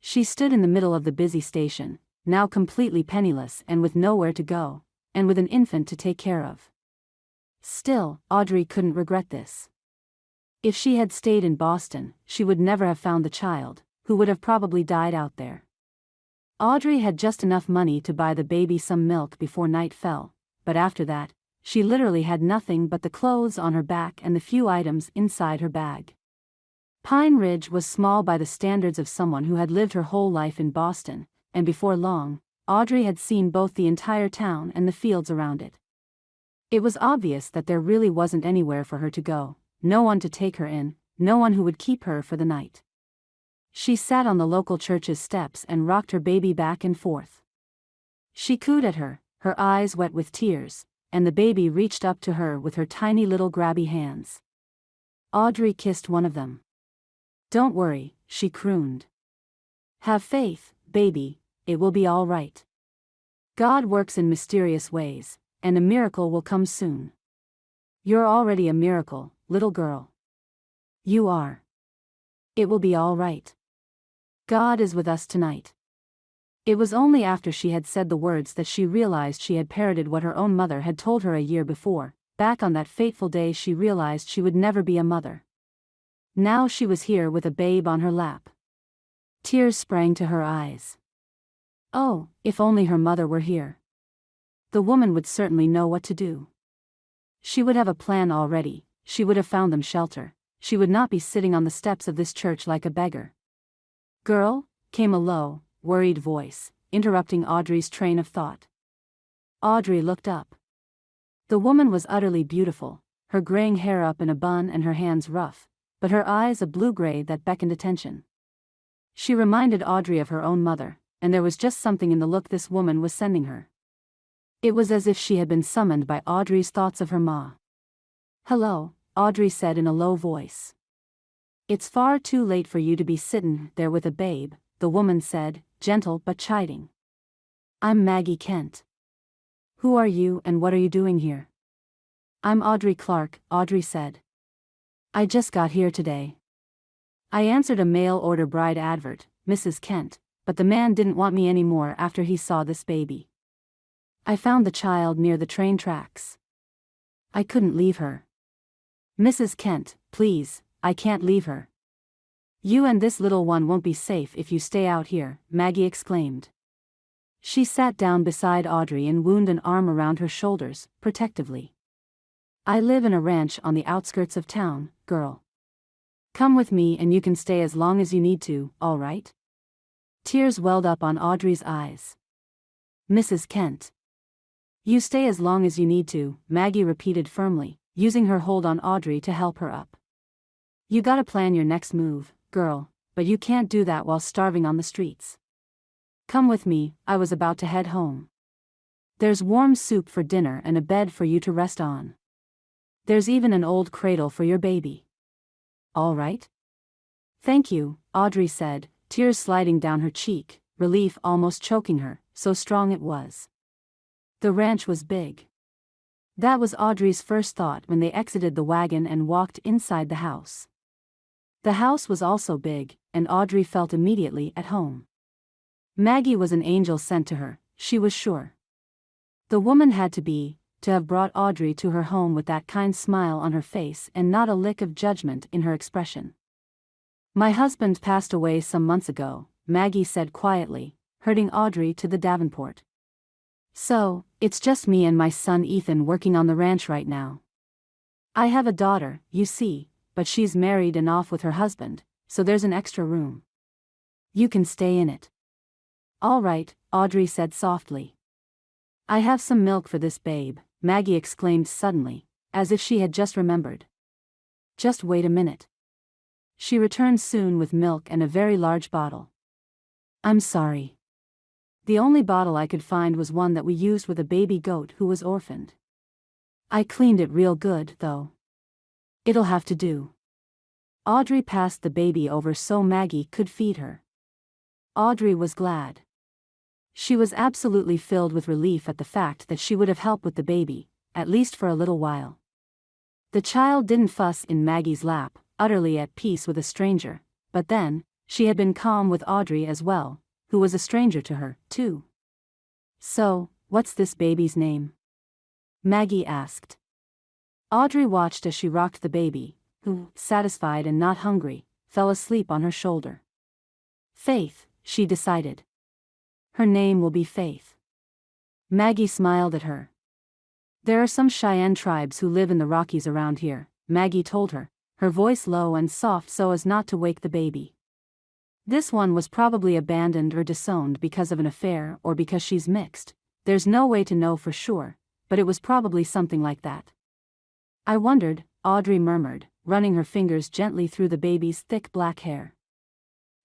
Speaker 1: She stood in the middle of the busy station, now completely penniless and with nowhere to go, and with an infant to take care of. Still, Audrey couldn't regret this. If she had stayed in Boston, she would never have found the child, who would have probably died out there. Audrey had just enough money to buy the baby some milk before night fell, but after that, she literally had nothing but the clothes on her back and the few items inside her bag. Pine Ridge was small by the standards of someone who had lived her whole life in Boston, and before long, Audrey had seen both the entire town and the fields around it. It was obvious that there really wasn't anywhere for her to go, no one to take her in, no one who would keep her for the night. She sat on the local church's steps and rocked her baby back and forth. She cooed at her, her eyes wet with tears, and the baby reached up to her with her tiny little grabby hands. Audrey kissed one of them. "Don't worry," she crooned. Have faith, baby, it will be all right. God works in mysterious ways, and a miracle will come soon. You're already a miracle, little girl. You are. It will be all right. God is with us tonight. It was only after she had said the words that she realized she had parroted what her own mother had told her a year before. Back on that fateful day she realized she would never be a mother. Now she was here with a babe on her lap. Tears sprang to her eyes. Oh, if only her mother were here. The woman would certainly know what to do. She would have a plan already, she would have found them shelter, she would not be sitting on the steps of this church like a beggar. Girl, came a low, worried voice, interrupting Audrey's train of thought. Audrey looked up. The woman was utterly beautiful, her graying hair up in a bun and her hands rough, but her eyes a blue-gray that beckoned attention. She reminded Audrey of her own mother, and there was just something in the look this woman was sending her. It was as if she had been summoned by Audrey's thoughts of her ma. Hello, Audrey said in a low voice. It's far too late for you to be sittin' there with a babe, the woman said, gentle but chiding. I'm Maggie Kent. Who are you and what are you doing here? I'm Audrey Clark, Audrey said. I just got here today. I answered a mail-order bride advert, Mrs. Kent, but the man didn't want me anymore after he saw this baby. I found the child near the train tracks. I couldn't leave her. Mrs. Kent, please, I can't leave her. You and this little one won't be safe if you stay out here, Maggie exclaimed. She sat down beside Audrey and wound an arm around her shoulders, protectively. I live in a ranch on the outskirts of town, girl. Come with me and you can stay as long as you need to, all right? Tears welled up on Audrey's eyes. Mrs. Kent. You stay as long as you need to, Maggie repeated firmly, using her hold on Audrey to help her up. You gotta plan your next move, girl, but you can't do that while starving on the streets. Come with me, I was about to head home. There's warm soup for dinner and a bed for you to rest on. There's even an old cradle for your baby. All right? Thank you, Audrey said, tears sliding down her cheek, relief almost choking her, so strong it was. The ranch was big. That was Audrey's first thought when they exited the wagon and walked inside the house. The house was also big, and Audrey felt immediately at home. Maggie was an angel sent to her, she was sure. The woman had to have brought Audrey to her home with that kind smile on her face and not a lick of judgment in her expression. My husband passed away some months ago, Maggie said quietly, herding Audrey to the Davenport. So, it's just me and my son Ethan working on the ranch right now. I have a daughter, you see, but she's married and off with her husband, so there's an extra room. You can stay in it. All right, Audrey said softly. I have some milk for this babe, Maggie exclaimed suddenly, as if she had just remembered. Just wait a minute. She returned soon with milk and a very large bottle. I'm sorry. The only bottle I could find was one that we used with a baby goat who was orphaned. I cleaned it real good, though. It'll have to do. Audrey passed the baby over so Maggie could feed her. Audrey was glad. She was absolutely filled with relief at the fact that she would have helped with the baby, at least for a little while. The child didn't fuss in Maggie's lap, utterly at peace with a stranger, but then, she had been calm with Audrey as well, who was a stranger to her, too. So, what's this baby's name? Maggie asked. Audrey watched as she rocked the baby, who, satisfied and not hungry, fell asleep on her shoulder. Faith, she decided. Her name will be Faith. Maggie smiled at her. There are some Cheyenne tribes who live in the Rockies around here, Maggie told her, her voice low and soft so as not to wake the baby. This one was probably abandoned or disowned because of an affair or because she's mixed, there's no way to know for sure, but it was probably something like that. I wondered, Audrey murmured, running her fingers gently through the baby's thick black hair.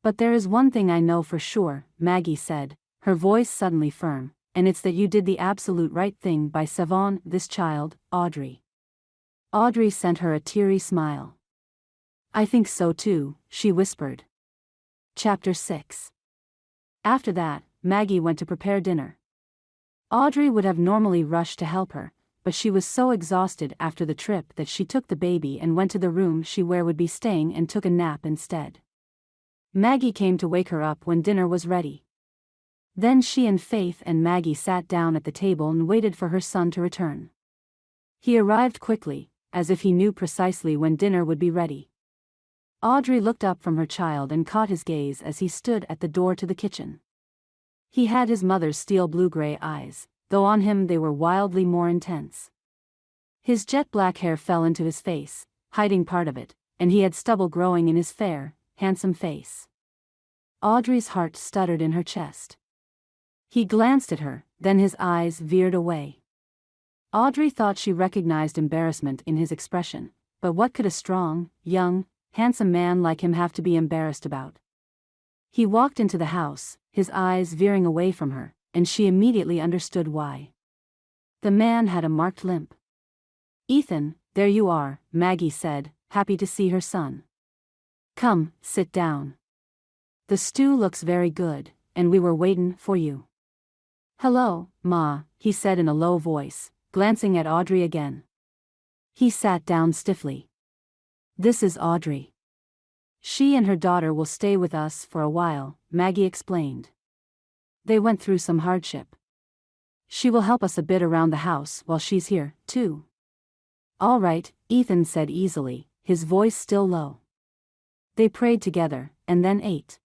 Speaker 1: But there is one thing I know for sure, Maggie said, her voice suddenly firm, and it's that you did the absolute right thing by saving this child, Audrey. Audrey sent her a teary smile. I think so too, she whispered. Chapter 6. After that, Maggie went to prepare dinner. Audrey would have normally rushed to help her, but she was so exhausted after the trip that she took the baby and went to the room she where would be staying and took a nap instead. Maggie came to wake her up when dinner was ready. Then she and Faith and Maggie sat down at the table and waited for her son to return. He arrived quickly, as if he knew precisely when dinner would be ready. Audrey looked up from her child and caught his gaze as he stood at the door to the kitchen. He had his mother's steel blue-gray eyes, though on him they were wildly more intense. His jet-black hair fell into his face, hiding part of it, and he had stubble growing in his fair, handsome face. Audrey's heart stuttered in her chest. He glanced at her, then his eyes veered away. Audrey thought she recognized embarrassment in his expression, but what could a strong, young, handsome man like him have to be embarrassed about? He walked into the house, his eyes veering away from her, and she immediately understood why. The man had a marked limp. "Ethan, there you are," Maggie said, happy to see her son. "Come, sit down. The stew looks very good, and we were waitin' for you." "Hello, Ma," he said in a low voice, glancing at Audrey again. He sat down stiffly. "This is Audrey. She and her daughter will stay with us for a while," Maggie explained. "They went through some hardship. She will help us a bit around the house while she's here, too." "All right," Ethan said easily, his voice still low. They prayed together, and then ate.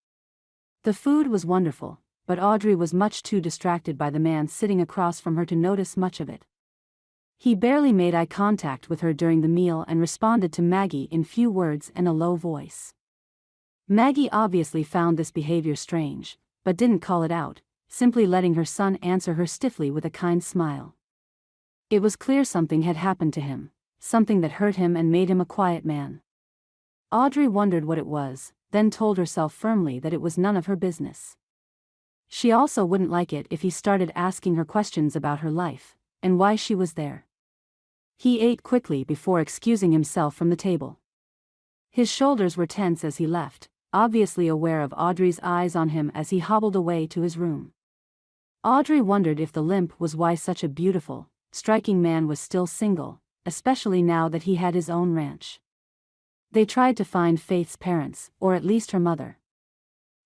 Speaker 1: The food was wonderful, but Audrey was much too distracted by the man sitting across from her to notice much of it. He barely made eye contact with her during the meal and responded to Maggie in few words and a low voice. Maggie obviously found this behavior strange, but didn't call it out, simply letting her son answer her stiffly with a kind smile. It was clear something had happened to him, something that hurt him and made him a quiet man. Audrey wondered what it was, then told herself firmly that it was none of her business. She also wouldn't like it if he started asking her questions about her life, and why she was there. He ate quickly before excusing himself from the table. His shoulders were tense as he left, obviously aware of Audrey's eyes on him as he hobbled away to his room. Audrey wondered if the limp was why such a beautiful, striking man was still single, especially now that he had his own ranch. They tried to find Faith's parents, or at least her mother.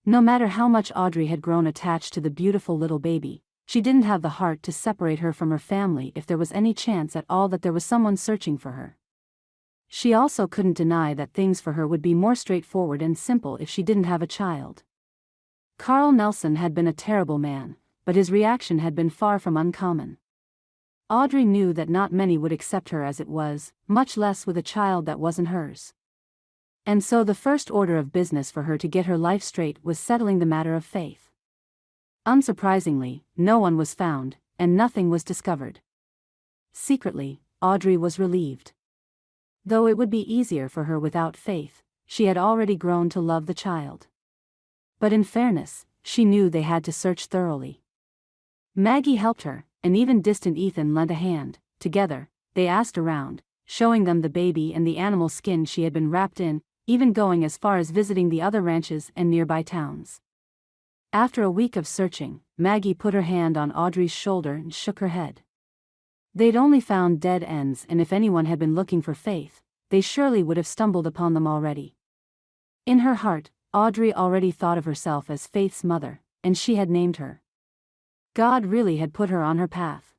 Speaker 1: No matter how much Audrey had grown attached to the beautiful little baby, she didn't have the heart to separate her from her family if there was any chance at all that there was someone searching for her. She also couldn't deny that things for her would be more straightforward and simple if she didn't have a child. Carl Nelson had been a terrible man, but his reaction had been far from uncommon. Audrey knew that not many would accept her as it was, much less with a child that wasn't hers. And so the first order of business for her to get her life straight was settling the matter of Faith. Unsurprisingly, no one was found, and nothing was discovered. Secretly, Audrey was relieved. Though it would be easier for her without Faith, she had already grown to love the child. But in fairness, she knew they had to search thoroughly. Maggie helped her, and even distant Ethan lent a hand. Together, they asked around, showing them the baby and the animal skin she had been wrapped in, even going as far as visiting the other ranches and nearby towns. After a week of searching, Maggie put her hand on Audrey's shoulder and shook her head. They'd only found dead ends, and if anyone had been looking for Faith, they surely would have stumbled upon them already. In her heart, Audrey already thought of herself as Faith's mother, and she had named her. God really had put her on her path.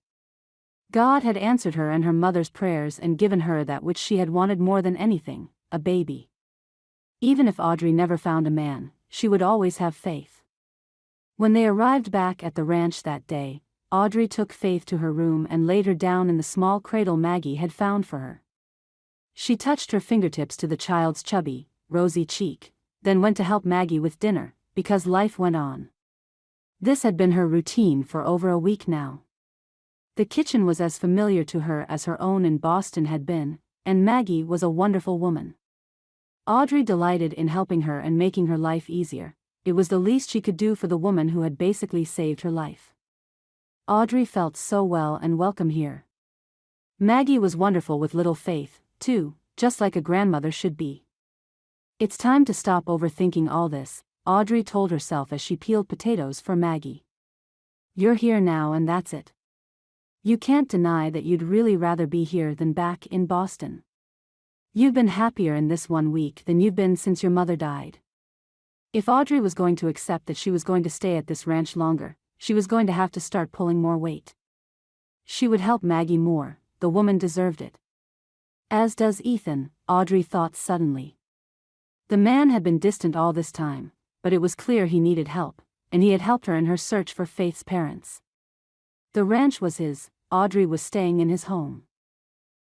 Speaker 1: God had answered her and her mother's prayers and given her that which she had wanted more than anything, a baby. Even if Audrey never found a man, she would always have Faith. When they arrived back at the ranch that day, Audrey took Faith to her room and laid her down in the small cradle Maggie had found for her. She touched her fingertips to the child's chubby, rosy cheek, then went to help Maggie with dinner, because life went on. This had been her routine for over a week now. The kitchen was as familiar to her as her own in Boston had been, and Maggie was a wonderful woman. Audrey delighted in helping her and making her life easier. It was the least she could do for the woman who had basically saved her life. Audrey felt so well and welcome here. Maggie was wonderful with little Faith, too, just like a grandmother should be. "It's time to stop overthinking all this," Audrey told herself as she peeled potatoes for Maggie. You're here now and that's it. You can't deny that you'd really rather be here than back in Boston. You've been happier in this 1 week than you've been since your mother died. If Audrey was going to accept that she was going to stay at this ranch longer, she was going to have to start pulling more weight. She would help Maggie more, the woman deserved it. As does Ethan, Audrey thought suddenly. The man had been distant all this time, but it was clear he needed help, and he had helped her in her search for Faith's parents. The ranch was his, Audrey was staying in his home.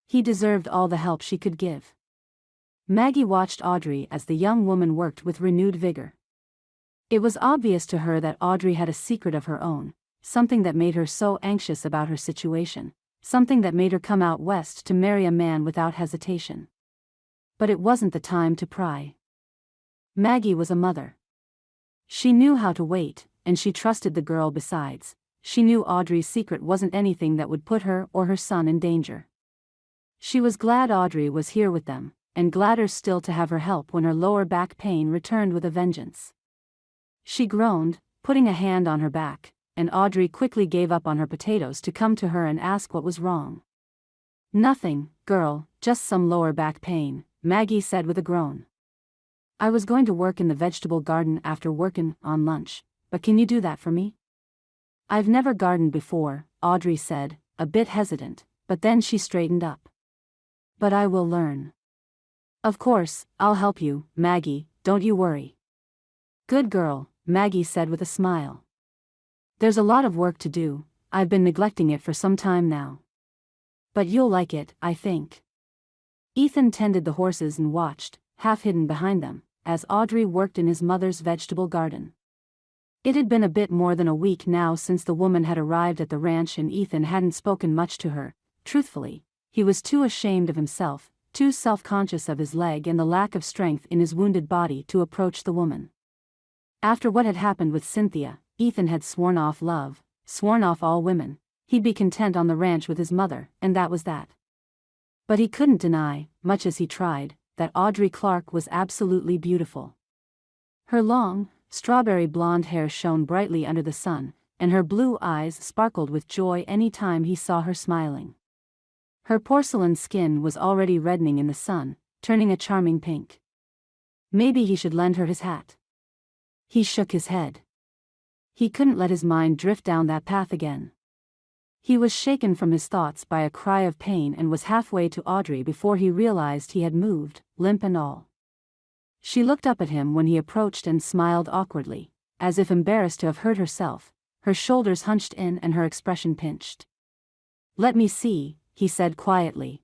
Speaker 1: He deserved all the help she could give. Maggie watched Audrey as the young woman worked with renewed vigor. It was obvious to her that Audrey had a secret of her own, something that made her so anxious about her situation, something that made her come out west to marry a man without hesitation. But it wasn't the time to pry. Maggie was a mother. She knew how to wait, and she trusted the girl besides. She knew Audrey's secret wasn't anything that would put her or her son in danger. She was glad Audrey was here with them, and gladder still to have her help when her lower back pain returned with a vengeance. She groaned, putting a hand on her back, and Audrey quickly gave up on her potatoes to come to her and ask what was wrong. Nothing, girl, just some lower back pain, Maggie said with a groan. I was going to work in the vegetable garden after workin' on lunch, but can you do that for me? I've never gardened before, Audrey said, a bit hesitant, but then she straightened up. But I will learn. Of course, I'll help you, Maggie, don't you worry. Good girl, Maggie said with a smile. There's a lot of work to do, I've been neglecting it for some time now. But you'll like it, I think. Ethan tended the horses and watched, half hidden behind them, as Audrey worked in his mother's vegetable garden. It had been a bit more than a week now since the woman had arrived at the ranch and Ethan hadn't spoken much to her. Truthfully, he was too ashamed of himself, too self-conscious of his leg and the lack of strength in his wounded body to approach the woman. After what had happened with Cynthia, Ethan had sworn off love, sworn off all women. He'd be content on the ranch with his mother, and that was that. But he couldn't deny, much as he tried, that Audrey Clark was absolutely beautiful. Her long, strawberry blonde hair shone brightly under the sun, and her blue eyes sparkled with joy any time he saw her smiling. Her porcelain skin was already reddening in the sun, turning a charming pink. Maybe he should lend her his hat. He shook his head. He couldn't let his mind drift down that path again. He was shaken from his thoughts by a cry of pain and was halfway to Audrey before he realized he had moved, limp and all. She looked up at him when he approached and smiled awkwardly, as if embarrassed to have hurt herself, her shoulders hunched in and her expression pinched. Let me see, he said quietly.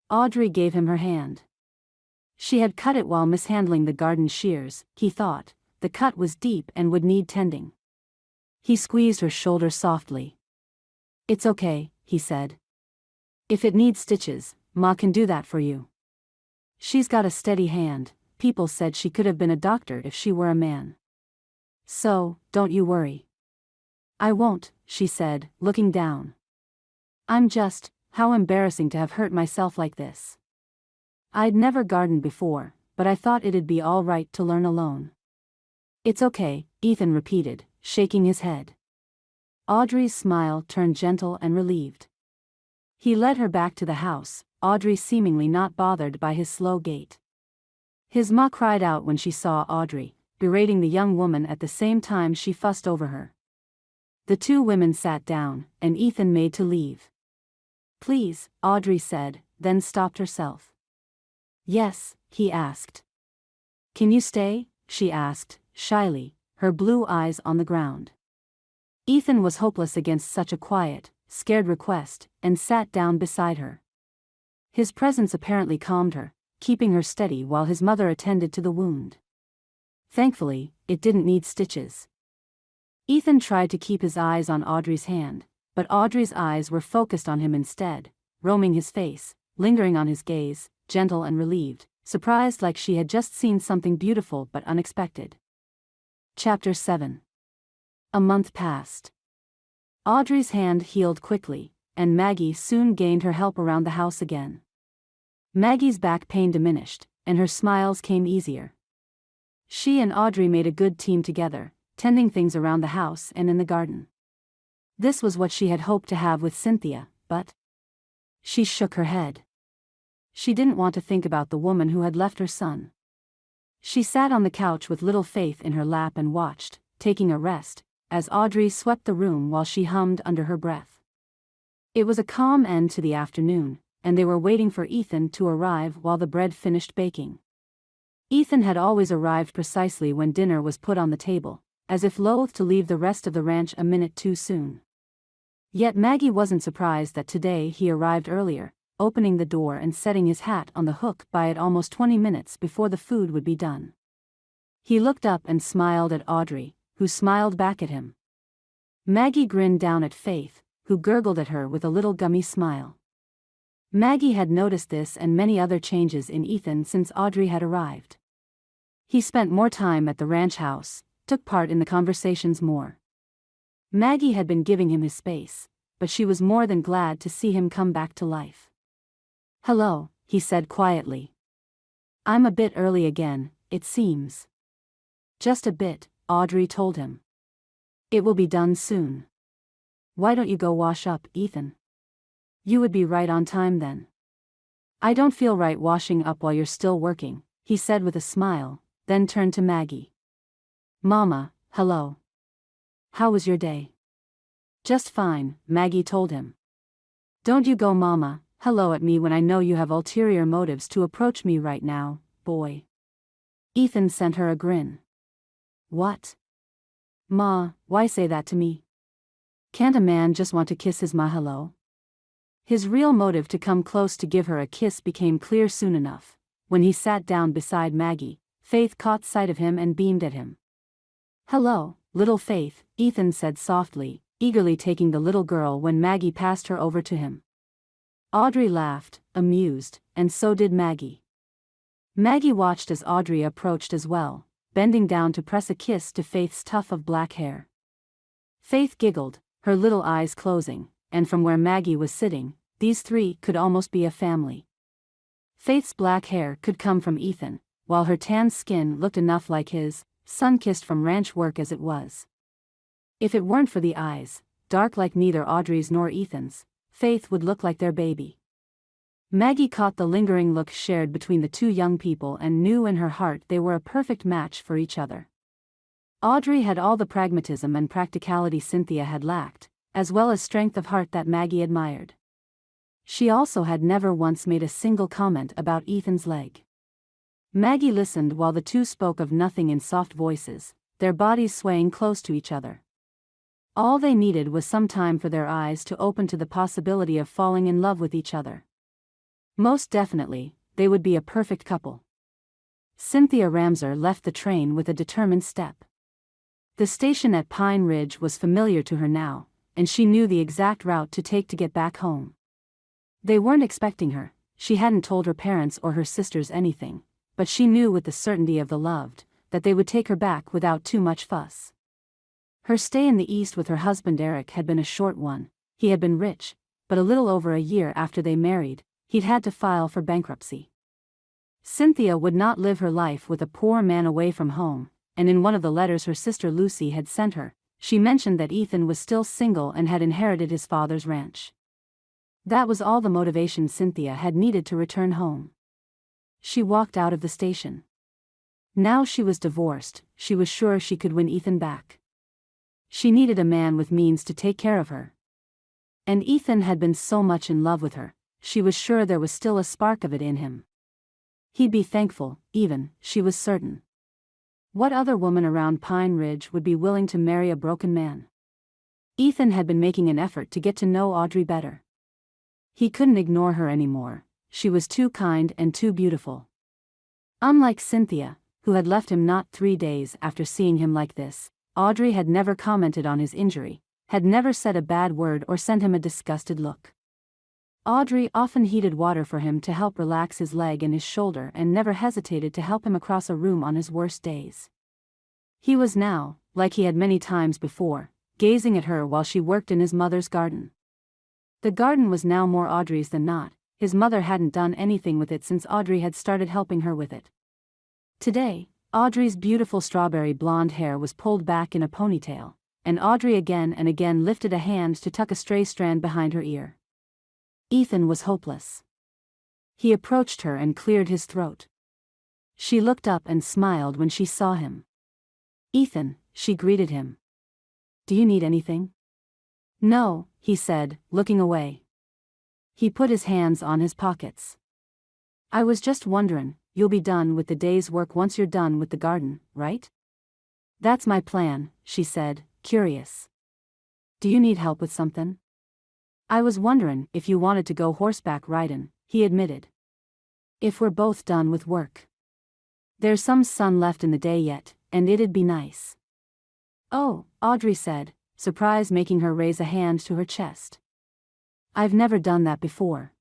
Speaker 1: Audrey gave him her hand. She had cut it while mishandling the garden shears, he thought. The cut was deep and would need tending. He squeezed her shoulder softly. It's okay, he said. If it needs stitches, Ma can do that for you. She's got a steady hand. People said she could have been a doctor if she were a man. So, don't you worry. I won't, she said, looking down. How embarrassing to have hurt myself like this. I'd never gardened before, but I thought it'd be all right to learn alone. It's okay, Ethan repeated, shaking his head. Audrey's smile turned gentle and relieved. He led her back to the house, Audrey seemingly not bothered by his slow gait. His ma cried out when she saw Audrey, berating the young woman at the same time she fussed over her. The two women sat down, and Ethan made to leave. Please, Audrey said, then stopped herself. Yes, he asked. Can you stay? She asked, shyly, her blue eyes on the ground. Ethan was hopeless against such a quiet, scared request, and sat down beside her. His presence apparently calmed her, keeping her steady while his mother attended to the wound. Thankfully, it didn't need stitches. Ethan tried to keep his eyes on Audrey's hand, but Audrey's eyes were focused on him instead, roaming his face, lingering on his gaze, gentle and relieved, surprised like she had just seen something beautiful but unexpected. Chapter 7. A month passed. Audrey's hand healed quickly, and Maggie soon gained her help around the house again. Maggie's back pain diminished, and her smiles came easier. She and Audrey made a good team together, tending things around the house and in the garden. This was what she had hoped to have with Cynthia, but she shook her head. She didn't want to think about the woman who had left her son. She sat on the couch with little Faith in her lap and watched, taking a rest, as Audrey swept the room while she hummed under her breath. It was a calm end to the afternoon, and they were waiting for Ethan to arrive while the bread finished baking. Ethan had always arrived precisely when dinner was put on the table, as if loath to leave the rest of the ranch a minute too soon. Yet Maggie wasn't surprised that today he arrived earlier, opening the door and setting his hat on the hook by it almost 20 minutes before the food would be done. He looked up and smiled at Audrey, who smiled back at him. Maggie grinned down at Faith, who gurgled at her with a little gummy smile. Maggie had noticed this and many other changes in Ethan since Audrey had arrived. He spent more time at the ranch house, took part in the conversations more. Maggie had been giving him his space, but she was more than glad to see him come back to life. "Hello," he said quietly. "I'm a bit early again, it seems." "Just a bit," Audrey told him. "It will be done soon. Why don't you go wash up, Ethan? You would be right on time then." "I don't feel right washing up while you're still working," he said with a smile, then turned to Maggie. "Mama, hello. How was your day?" "Just fine," Maggie told him. "Don't you go mama, hello at me when I know you have ulterior motives to approach me right now, boy." Ethan sent her a grin. "What? Ma, why say that to me? Can't a man just want to kiss his ma hello?" His real motive to come close to give her a kiss became clear soon enough. When he sat down beside Maggie, Faith caught sight of him and beamed at him. "Hello, little Faith," Ethan said softly, eagerly taking the little girl when Maggie passed her over to him. Audrey laughed, amused, and so did Maggie. Maggie watched as Audrey approached as well, bending down to press a kiss to Faith's tuft of black hair. Faith giggled, her little eyes closing, and from where Maggie was sitting, these three could almost be a family. Faith's black hair could come from Ethan, while her tan skin looked enough like his, sun-kissed from ranch work as it was. If it weren't for the eyes, dark like neither Audrey's nor Ethan's, Faith would look like their baby. Maggie caught the lingering look shared between the two young people and knew in her heart they were a perfect match for each other. Audrey had all the pragmatism and practicality Cynthia had lacked, as well as strength of heart that Maggie admired. She also had never once made a single comment about Ethan's leg. Maggie listened while the two spoke of nothing in soft voices, their bodies swaying close to each other. All they needed was some time for their eyes to open to the possibility of falling in love with each other. Most definitely, they would be a perfect couple. Cynthia Ramser left the train with a determined step. The station at Pine Ridge was familiar to her now, and she knew the exact route to take to get back home. They weren't expecting her, she hadn't told her parents or her sisters anything, but she knew with the certainty of the loved, that they would take her back without too much fuss. Her stay in the East with her husband Eric had been a short one. He had been rich, but a little over a year after they married, he'd had to file for bankruptcy. Cynthia would not live her life with a poor man away from home, and in one of the letters her sister Lucy had sent her, she mentioned that Ethan was still single and had inherited his father's ranch. That was all the motivation Cynthia had needed to return home. She walked out of the station. Now she was divorced, she was sure she could win Ethan back. She needed a man with means to take care of her. And Ethan had been so much in love with her, she was sure there was still a spark of it in him. He'd be thankful, even, she was certain. What other woman around Pine Ridge would be willing to marry a broken man? Ethan had been making an effort to get to know Audrey better. He couldn't ignore her anymore, she was too kind and too beautiful. Unlike Cynthia, who had left him not 3 days after seeing him like this, Audrey had never commented on his injury, had never said a bad word or sent him a disgusted look. Audrey often heated water for him to help relax his leg and his shoulder and never hesitated to help him across a room on his worst days. He was now, like he had many times before, gazing at her while she worked in his mother's garden. The garden was now more Audrey's than not, his mother hadn't done anything with it since Audrey had started helping her with it. Today, Audrey's beautiful strawberry blonde hair was pulled back in a ponytail, and Audrey again and again lifted a hand to tuck a stray strand behind her ear. Ethan was hopeless. He approached her and cleared his throat. She looked up and smiled when she saw him. "Ethan," she greeted him. "Do you need anything?" "No," he said, looking away. He put his hands on his pockets. "I was just wondering, you'll be done with the day's work once you're done with the garden, right?" "That's my plan," she said, curious. "Do you need help with something?" "I was wondering if you wanted to go horseback riding," he admitted. "If we're both done with work. There's some sun left in the day yet, and it'd be nice." "Oh," Audrey said, surprise making her raise a hand to her chest. "I've never done that before.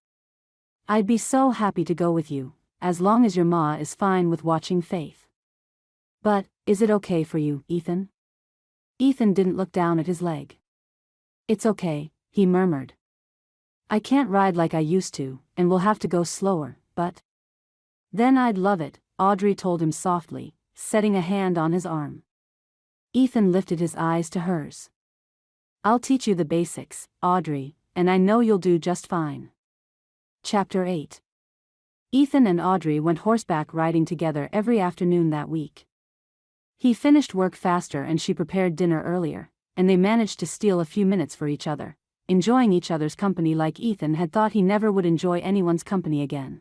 Speaker 1: I'd be so happy to go with you, as long as your ma is fine with watching Faith. But, is it okay for you, Ethan?" Ethan didn't look down at his leg. "It's okay," he murmured. "I can't ride like I used to, and we'll have to go slower, but..." "Then I'd love it," Audrey told him softly, setting a hand on his arm. Ethan lifted his eyes to hers. "I'll teach you the basics, Audrey, and I know you'll do just fine." Chapter 8. Ethan and Audrey went horseback riding together every afternoon that week. He finished work faster and she prepared dinner earlier, and they managed to steal a few minutes for each other, enjoying each other's company like Ethan had thought he never would enjoy anyone's company again.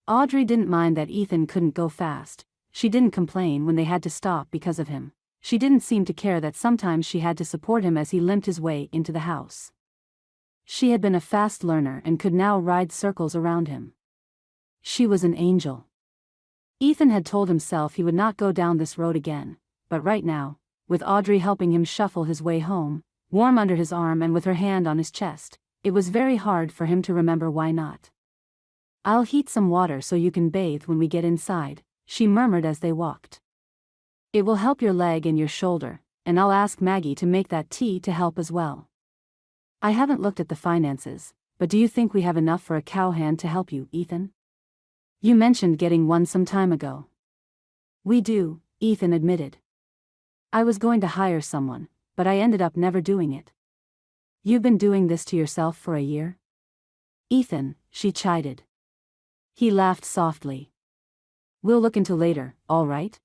Speaker 1: Audrey didn't mind that Ethan couldn't go fast. She didn't complain when they had to stop because of him. She didn't seem to care that sometimes she had to support him as he limped his way into the house. She had been a fast learner and could now ride circles around him. She was an angel. Ethan had told himself he would not go down this road again, but right now, with Audrey helping him shuffle his way home, warm under his arm and with her hand on his chest, it was very hard for him to remember why not. "I'll heat some water so you can bathe when we get inside," she murmured as they walked. "It will help your leg and your shoulder, and I'll ask Maggie to make that tea to help as well. I haven't looked at the finances, but do you think we have enough for a cowhand to help you, Ethan? You mentioned getting one some time ago." "We do," Ethan admitted. "I was going to hire someone, but I ended up never doing it." "You've been doing this to yourself for a year?" "Ethan," she chided. He laughed softly. "We'll look into later, all right?"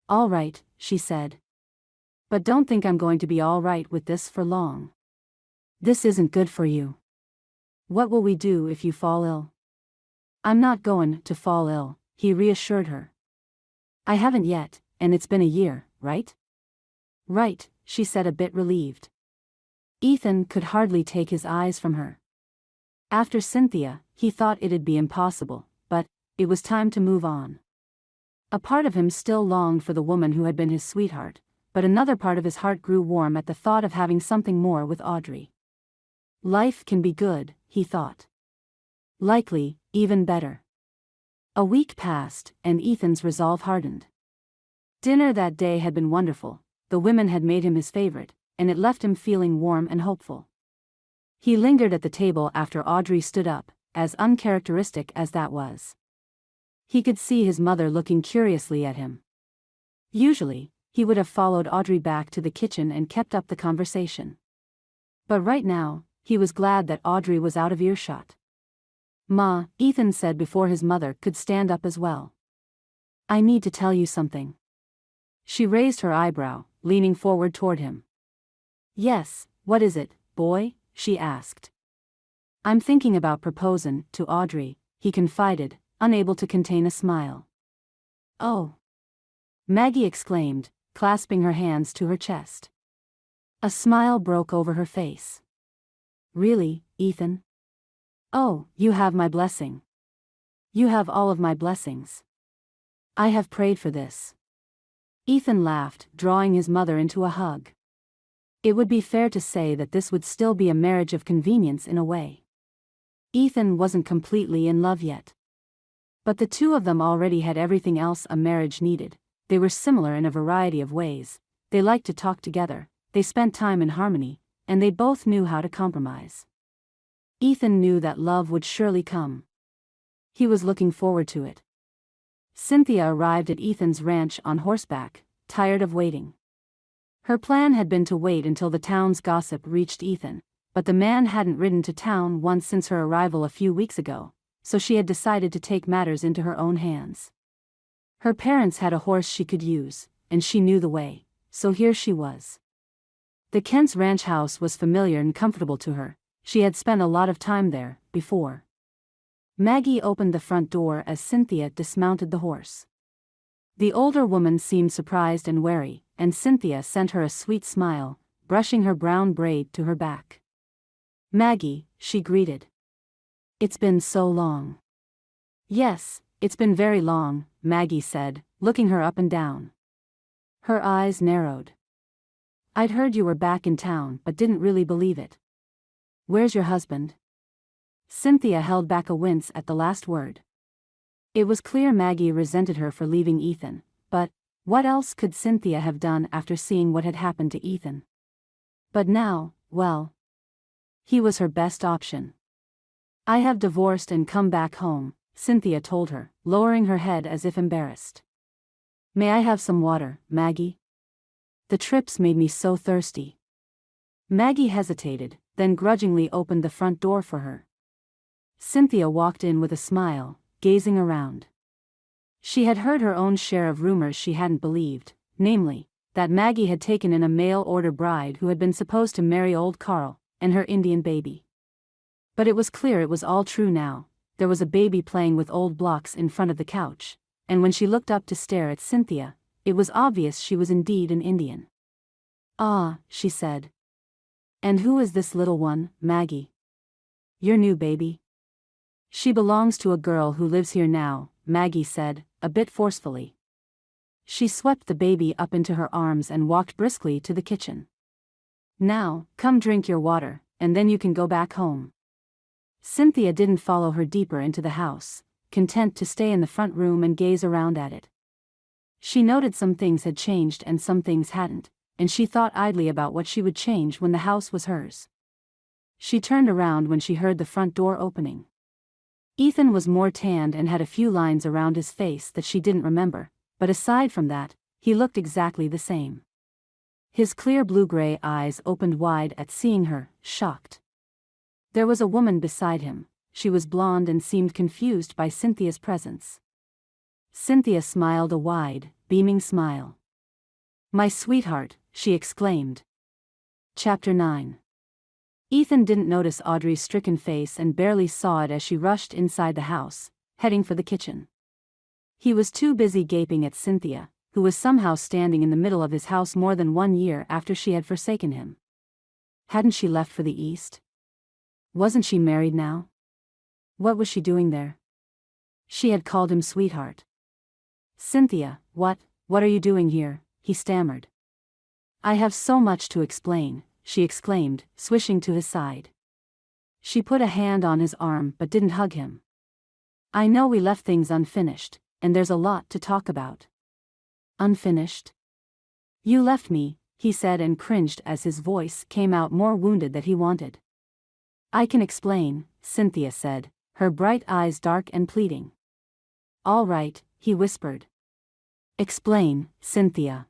Speaker 1: "All right," she said. "But don't think I'm going to be all right with this for long. This isn't good for you. What will we do if you fall ill?" "I'm not going to fall ill," he reassured her. "I haven't yet, and it's been a year, right?" "Right," she said a bit relieved. Ethan could hardly take his eyes from her. After Cynthia, he thought it'd be impossible, but it was time to move on. A part of him still longed for the woman who had been his sweetheart, but another part of his heart grew warm at the thought of having something more with Audrey. Life can be good, he thought. Likely, even better. A week passed, and Ethan's resolve hardened. Dinner that day had been wonderful, the women had made him his favorite, and it left him feeling warm and hopeful. He lingered at the table after Audrey stood up, as uncharacteristic as that was. He could see his mother looking curiously at him. Usually, he would have followed Audrey back to the kitchen and kept up the conversation. But right now, he was glad that Audrey was out of earshot. "Ma," Ethan said before his mother could stand up as well. "I need to tell you something." She raised her eyebrow, leaning forward toward him. "Yes, what is it, boy?" she asked. "I'm thinking about proposing to Audrey," he confided, unable to contain a smile. "Oh!" Maggie exclaimed, clasping her hands to her chest. A smile broke over her face. "Really, Ethan? Oh, you have my blessing. You have all of my blessings. I have prayed for this." Ethan laughed, drawing his mother into a hug. It would be fair to say that this would still be a marriage of convenience in a way. Ethan wasn't completely in love yet. But the two of them already had everything else a marriage needed. They were similar in a variety of ways. They liked to talk together, they spent time in harmony, and they both knew how to compromise. Ethan knew that love would surely come. He was looking forward to it. Cynthia arrived at Ethan's ranch on horseback, tired of waiting. Her plan had been to wait until the town's gossip reached Ethan, but the man hadn't ridden to town once since her arrival a few weeks ago, so she had decided to take matters into her own hands. Her parents had a horse she could use, and she knew the way, so here she was. The Kent's ranch house was familiar and comfortable to her. She had spent a lot of time there before. Maggie opened the front door as Cynthia dismounted the horse. The older woman seemed surprised and wary, and Cynthia sent her a sweet smile, brushing her brown braid to her back. "Maggie," she greeted. "It's been so long." "Yes, it's been very long," Maggie said, looking her up and down. Her eyes narrowed. "I'd heard you were back in town but didn't really believe it. Where's your husband?" Cynthia held back a wince at the last word. It was clear Maggie resented her for leaving Ethan, but what else could Cynthia have done after seeing what had happened to Ethan? But now, well, he was her best option. "I have divorced and come back home," Cynthia told her, lowering her head as if embarrassed. "May I have some water, Maggie? The trips made me so thirsty." Maggie hesitated, then grudgingly opened the front door for her. Cynthia walked in with a smile, gazing around. She had heard her own share of rumors she hadn't believed, namely, that Maggie had taken in a mail-order bride who had been supposed to marry old Carl and her Indian baby. But it was clear it was all true now. There was a baby playing with old blocks in front of the couch, and when she looked up to stare at Cynthia, it was obvious she was indeed an Indian. "Ah," she said. "And who is this little one, Maggie?" "Your new baby." "She belongs to a girl who lives here now," Maggie said, a bit forcefully. She swept the baby up into her arms and walked briskly to the kitchen. "Now, come drink your water, and then you can go back home." Cynthia didn't follow her deeper into the house, content to stay in the front room and gaze around at it. She noted some things had changed and some things hadn't, and she thought idly about what she would change when the house was hers. She turned around when she heard the front door opening. Ethan was more tanned and had a few lines around his face that she didn't remember, but aside from that, he looked exactly the same. His clear blue-gray eyes opened wide at seeing her, shocked. There was a woman beside him. She was blonde and seemed confused by Cynthia's presence. Cynthia smiled a wide, beaming smile. "My sweetheart," she exclaimed. Chapter 9. Ethan didn't notice Audrey's stricken face and barely saw it as she rushed inside the house, heading for the kitchen. He was too busy gaping at Cynthia, who was somehow standing in the middle of his house more than 1 year after she had forsaken him. Hadn't she left for the East? Wasn't she married now? What was she doing there? She had called him sweetheart. "Cynthia, what are you doing here?" he stammered. "I have so much to explain," she exclaimed, swishing to his side. She put a hand on his arm but didn't hug him. "I know we left things unfinished, and there's a lot to talk about." "Unfinished?" "You left me," he said and cringed as his voice came out more wounded than he wanted. "I can explain," Cynthia said, her bright eyes dark and pleading. "All right," he whispered. "Explain, Cynthia."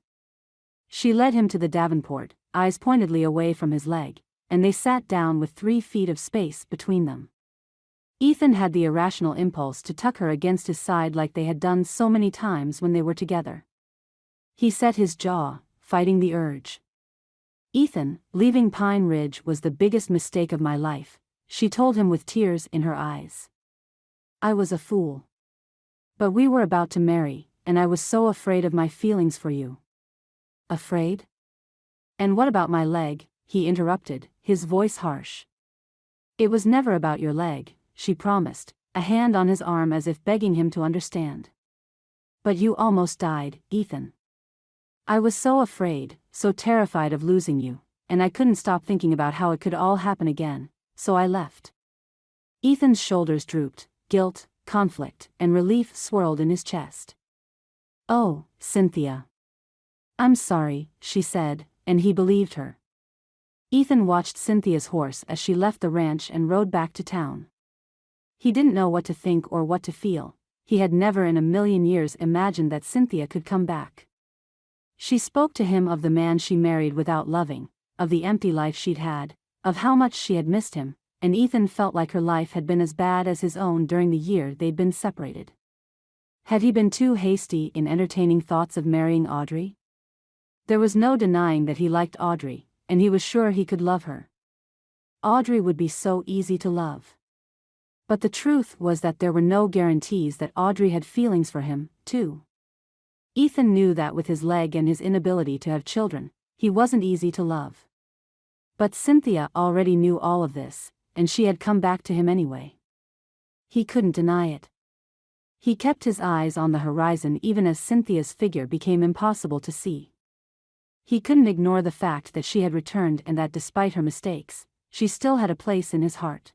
Speaker 1: She led him to the davenport, eyes pointedly away from his leg, and they sat down with 3 feet of space between them. Ethan had the irrational impulse to tuck her against his side like they had done so many times when they were together. He set his jaw, fighting the urge. "Ethan, leaving Pine Ridge was the biggest mistake of my life," she told him with tears in her eyes. "I was a fool. But we were about to marry, and I was so afraid of my feelings for you." "Afraid? And what about my leg?" he interrupted, his voice harsh. "It was never about your leg," she promised, a hand on his arm as if begging him to understand. "But you almost died, Ethan. I was so afraid, so terrified of losing you, and I couldn't stop thinking about how it could all happen again, so I left." Ethan's shoulders drooped, guilt, conflict, and relief swirled in his chest. "Oh, Cynthia. I'm sorry," she said, and he believed her. Ethan watched Cynthia's horse as she left the ranch and rode back to town. He didn't know what to think or what to feel, he had never in a million years imagined that Cynthia could come back. She spoke to him of the man she married without loving, of the empty life she'd had, of how much she had missed him, and Ethan felt like her life had been as bad as his own during the year they'd been separated. Had he been too hasty in entertaining thoughts of marrying Audrey? There was no denying that he liked Audrey, and he was sure he could love her. Audrey would be so easy to love. But the truth was that there were no guarantees that Audrey had feelings for him, too. Ethan knew that with his leg and his inability to have children, he wasn't easy to love. But Cynthia already knew all of this, and she had come back to him anyway. He couldn't deny it. He kept his eyes on the horizon even as Cynthia's figure became impossible to see. He couldn't ignore the fact that she had returned and that despite her mistakes, she still had a place in his heart.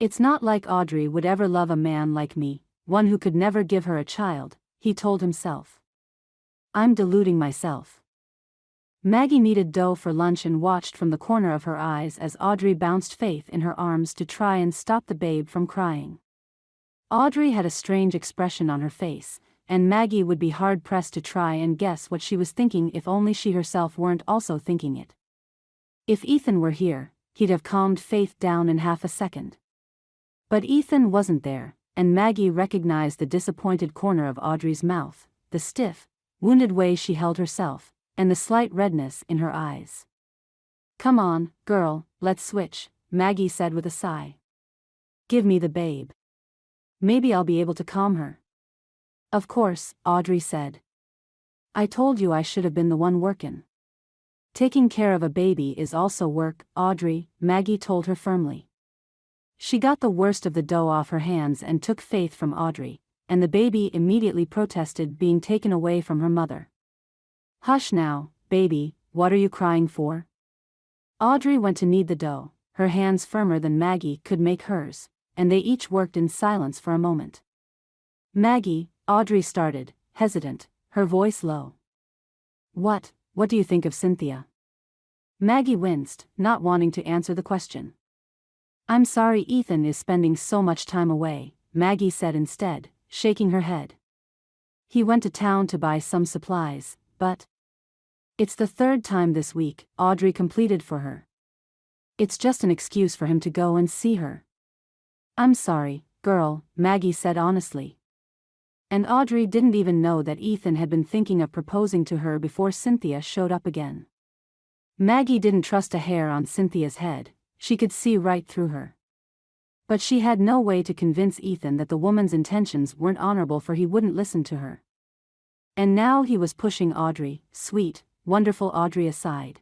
Speaker 1: It's not like Audrey would ever love a man like me, one who could never give her a child, he told himself. I'm deluding myself. Maggie kneaded dough for lunch and watched from the corner of her eyes as Audrey bounced Faith in her arms to try and stop the babe from crying. Audrey had a strange expression on her face, and Maggie would be hard-pressed to try and guess what she was thinking if only she herself weren't also thinking it. If Ethan were here, he'd have calmed Faith down in half a second. But Ethan wasn't there, and Maggie recognized the disappointed corner of Audrey's mouth, the stiff, wounded way she held herself, and the slight redness in her eyes. Come on, girl, let's switch, Maggie said with a sigh. Give me the babe. Maybe I'll be able to calm her. Of course, Audrey said. I told you I should have been the one workin'. Taking care of a baby is also work, Audrey, Maggie told her firmly. She got the worst of the dough off her hands and took Faith from Audrey, and the baby immediately protested being taken away from her mother. Hush now, baby, what are you crying for? Audrey went to knead the dough, her hands firmer than Maggie could make hers, and they each worked in silence for a moment. Maggie, Audrey started, hesitant, her voice low. What do you think of Cynthia? Maggie winced, not wanting to answer the question. I'm sorry Ethan is spending so much time away, Maggie said instead, shaking her head. He went to town to buy some supplies, but it's the third time this week, Audrey completed for her. It's just an excuse for him to go and see her. I'm sorry, girl, Maggie said honestly. And Audrey didn't even know that Ethan had been thinking of proposing to her before Cynthia showed up again. Maggie didn't trust a hair on Cynthia's head, she could see right through her. But she had no way to convince Ethan that the woman's intentions weren't honorable, for he wouldn't listen to her. And now he was pushing Audrey, sweet, wonderful Audrey, aside.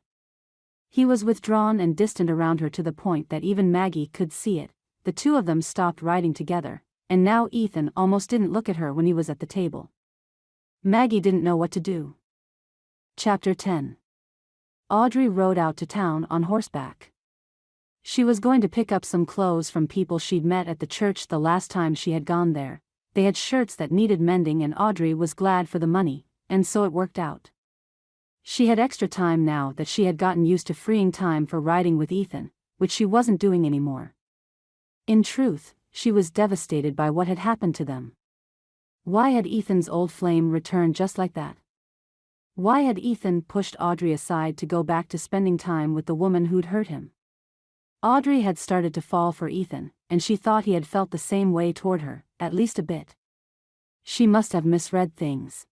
Speaker 1: He was withdrawn and distant around her to the point that even Maggie could see it. The two of them stopped writing together, and now Ethan almost didn't look at her when he was at the table. Maggie didn't know what to do. Chapter 10. Audrey rode out to town on horseback. She was going to pick up some clothes from people she'd met at the church the last time she had gone there. They had shirts that needed mending and Audrey was glad for the money, and so it worked out. She had extra time now that she had gotten used to freeing time for riding with Ethan, which she wasn't doing anymore. In truth, she was devastated by what had happened to them. Why had Ethan's old flame returned just like that? Why had Ethan pushed Audrey aside to go back to spending time with the woman who'd hurt him? Audrey had started to fall for Ethan, and she thought he had felt the same way toward her, at least a bit. She must have misread things.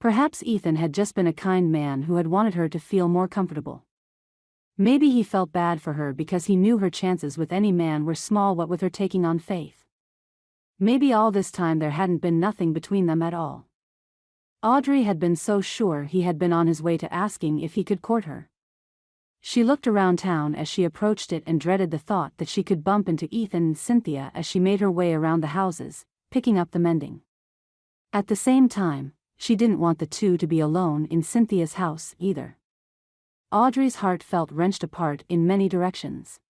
Speaker 1: Perhaps Ethan had just been a kind man who had wanted her to feel more comfortable. Maybe he felt bad for her because he knew her chances with any man were small, what with her taking on Faith. Maybe all this time there hadn't been nothing between them at all. Audrey had been so sure he had been on his way to asking if he could court her. She looked around town as she approached it and dreaded the thought that she could bump into Ethan and Cynthia as she made her way around the houses, picking up the mending. At the same time, she didn't want the two to be alone in Cynthia's house either. Audrey's heart felt wrenched apart in many directions.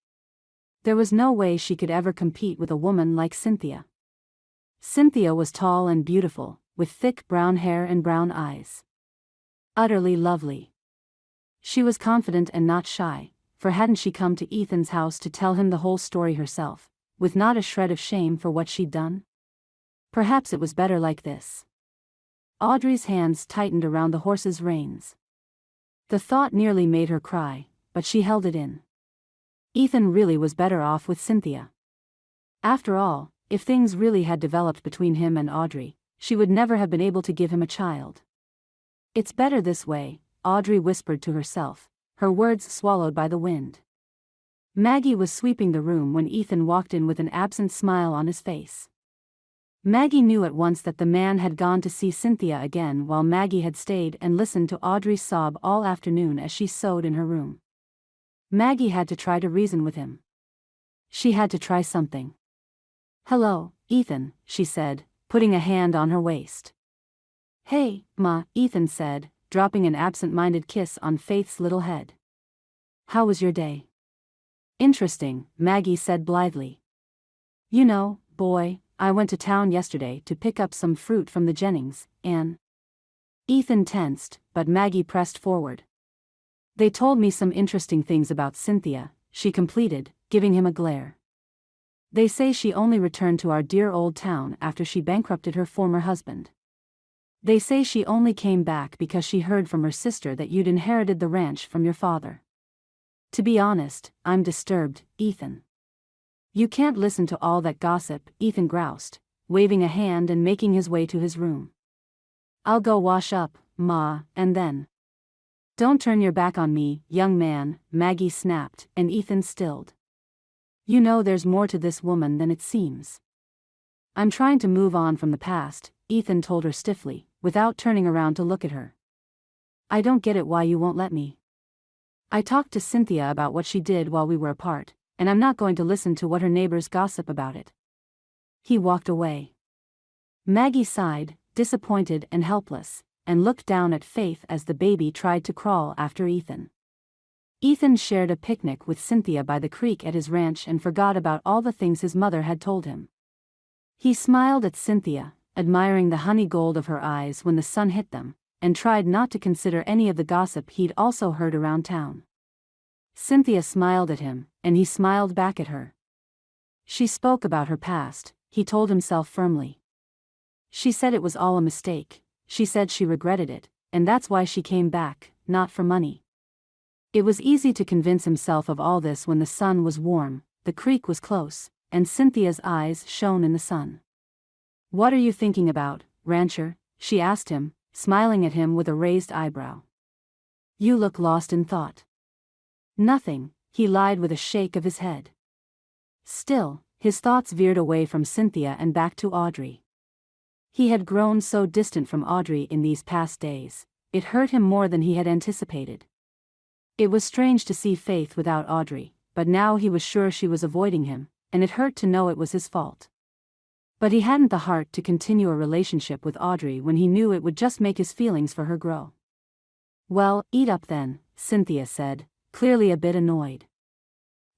Speaker 1: There was no way she could ever compete with a woman like Cynthia. Cynthia was tall and beautiful, with thick brown hair and brown eyes. Utterly lovely. She was confident and not shy, for hadn't she come to Ethan's house to tell him the whole story herself, with not a shred of shame for what she'd done? Perhaps it was better like this. Audrey's hands tightened around the horse's reins. The thought nearly made her cry, but she held it in. Ethan really was better off with Cynthia. After all, if things really had developed between him and Audrey, she would never have been able to give him a child. It's better this way, Audrey whispered to herself, her words swallowed by the wind. Maggie was sweeping the room when Ethan walked in with an absent smile on his face. Maggie knew at once that the man had gone to see Cynthia again while Maggie had stayed and listened to Audrey sob all afternoon as she sewed in her room. Maggie had to try to reason with him. She had to try something. "Hello, Ethan," she said, putting a hand on her waist. "Hey, Ma," Ethan said, dropping an absent-minded kiss on Faith's little head. "How was your day?" "Interesting," Maggie said blithely. "You know, boy, I went to town yesterday to pick up some fruit from the Jennings, and..." Ethan tensed, but Maggie pressed forward. "They told me some interesting things about Cynthia," she completed, giving him a glare. "They say she only returned to our dear old town after she bankrupted her former husband. They say she only came back because she heard from her sister that you'd inherited the ranch from your father. To be honest, I'm disturbed, Ethan." "You can't listen to all that gossip," Ethan groused, waving a hand and making his way to his room. "I'll go wash up, Ma, and then..." "Don't turn your back on me, young man," Maggie snapped, and Ethan stilled. "You know there's more to this woman than it seems." "I'm trying to move on from the past," Ethan told her stiffly, without turning around to look at her. "I don't get it why you won't let me. I talked to Cynthia about what she did while we were apart, and I'm not going to listen to what her neighbors gossip about it." He walked away. Maggie sighed, disappointed and helpless, and looked down at Faith as the baby tried to crawl after Ethan. Ethan shared a picnic with Cynthia by the creek at his ranch and forgot about all the things his mother had told him. He smiled at Cynthia, admiring the honey gold of her eyes when the sun hit them, and tried not to consider any of the gossip he'd also heard around town. Cynthia smiled at him, and he smiled back at her. She spoke about her past, he told himself firmly. She said it was all a mistake, she said she regretted it, and that's why she came back, not for money. It was easy to convince himself of all this when the sun was warm, the creek was close, and Cynthia's eyes shone in the sun. "What are you thinking about, rancher?" she asked him, smiling at him with a raised eyebrow. "You look lost in thought." "Nothing," he lied with a shake of his head. Still, his thoughts veered away from Cynthia and back to Audrey. He had grown so distant from Audrey in these past days, it hurt him more than he had anticipated. It was strange to see Faith without Audrey, but now he was sure she was avoiding him, and it hurt to know it was his fault. But he hadn't the heart to continue a relationship with Audrey when he knew it would just make his feelings for her grow. "Well, eat up then," Cynthia said, clearly a bit annoyed.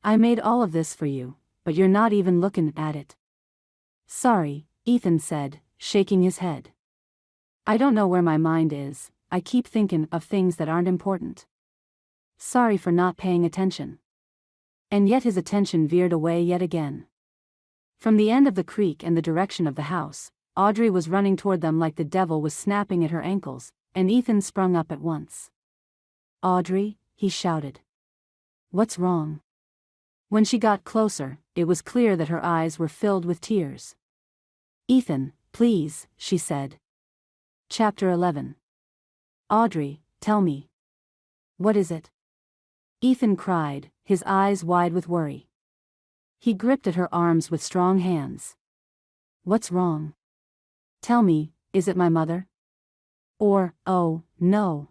Speaker 1: "I made all of this for you, but you're not even looking at it." "Sorry," Ethan said, shaking his head. "I don't know where my mind is, I keep thinking of things that aren't important. Sorry for not paying attention." And yet his attention veered away yet again. From the end of the creek and the direction of the house, Audrey was running toward them like the devil was snapping at her ankles, and Ethan sprung up at once. "Audrey," he shouted. "What's wrong?" When she got closer, it was clear that her eyes were filled with tears. "Ethan, please," she said. Chapter 11. "Audrey, tell me. What is it?" Ethan cried, his eyes wide with worry. He gripped at her arms with strong hands. "What's wrong? Tell me, is it my mother? Or, oh, no.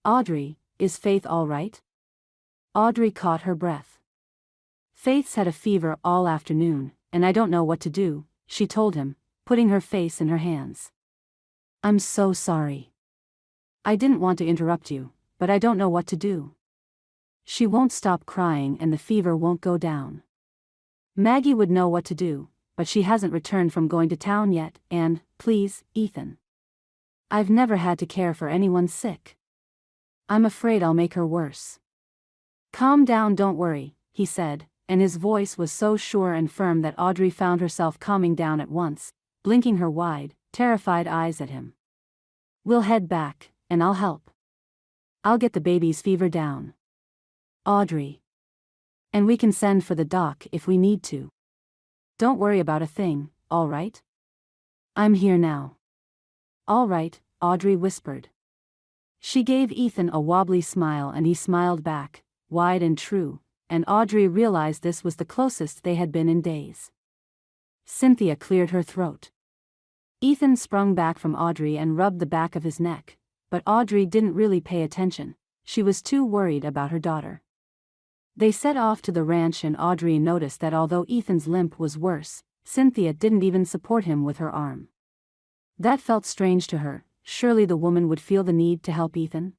Speaker 1: Audrey, is Faith all right?" Audrey caught her breath. "Faith's had a fever all afternoon, and I don't know what to do," she told him, putting her face in her hands. "I'm so sorry. I didn't want to interrupt you, but I don't know what to do. She won't stop crying and the fever won't go down. Maggie would know what to do, but she hasn't returned from going to town yet, and, please, Ethan. I've never had to care for anyone sick. I'm afraid I'll make her worse." "Calm down, don't worry," he said, and his voice was so sure and firm that Audrey found herself calming down at once, blinking her wide, terrified eyes at him. "We'll head back, and I'll help. I'll get the baby's fever down. Audrey. And we can send for the doc if we need to. Don't worry about a thing, all right? I'm here now." "All right," Audrey whispered. She gave Ethan a wobbly smile and he smiled back, wide and true, and Audrey realized this was the closest they had been in days. Cynthia cleared her throat. Ethan sprung back from Audrey and rubbed the back of his neck, but Audrey didn't really pay attention. She was too worried about her daughter. They set off to the ranch and Audrey noticed that although Ethan's limp was worse, Cynthia didn't even support him with her arm. That felt strange to her. Surely the woman would feel the need to help Ethan?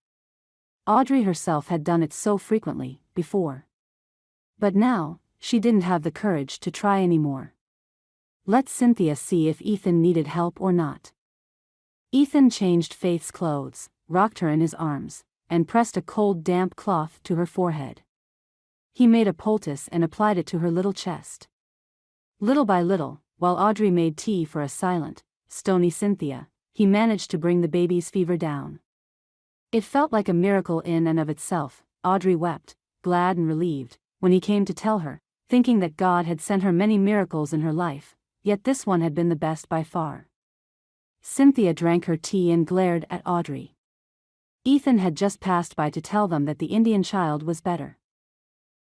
Speaker 1: Audrey herself had done it so frequently, before. But now, she didn't have the courage to try anymore. Let Cynthia see if Ethan needed help or not. Ethan changed Faith's clothes, rocked her in his arms, and pressed a cold damp cloth to her forehead. He made a poultice and applied it to her little chest. Little by little, while Audrey made tea for a silent, stony Cynthia, he managed to bring the baby's fever down. It felt like a miracle in and of itself. Audrey wept, glad and relieved, when he came to tell her, thinking that God had sent her many miracles in her life, yet this one had been the best by far. Cynthia drank her tea and glared at Audrey. Ethan had just passed by to tell them that the Indian child was better.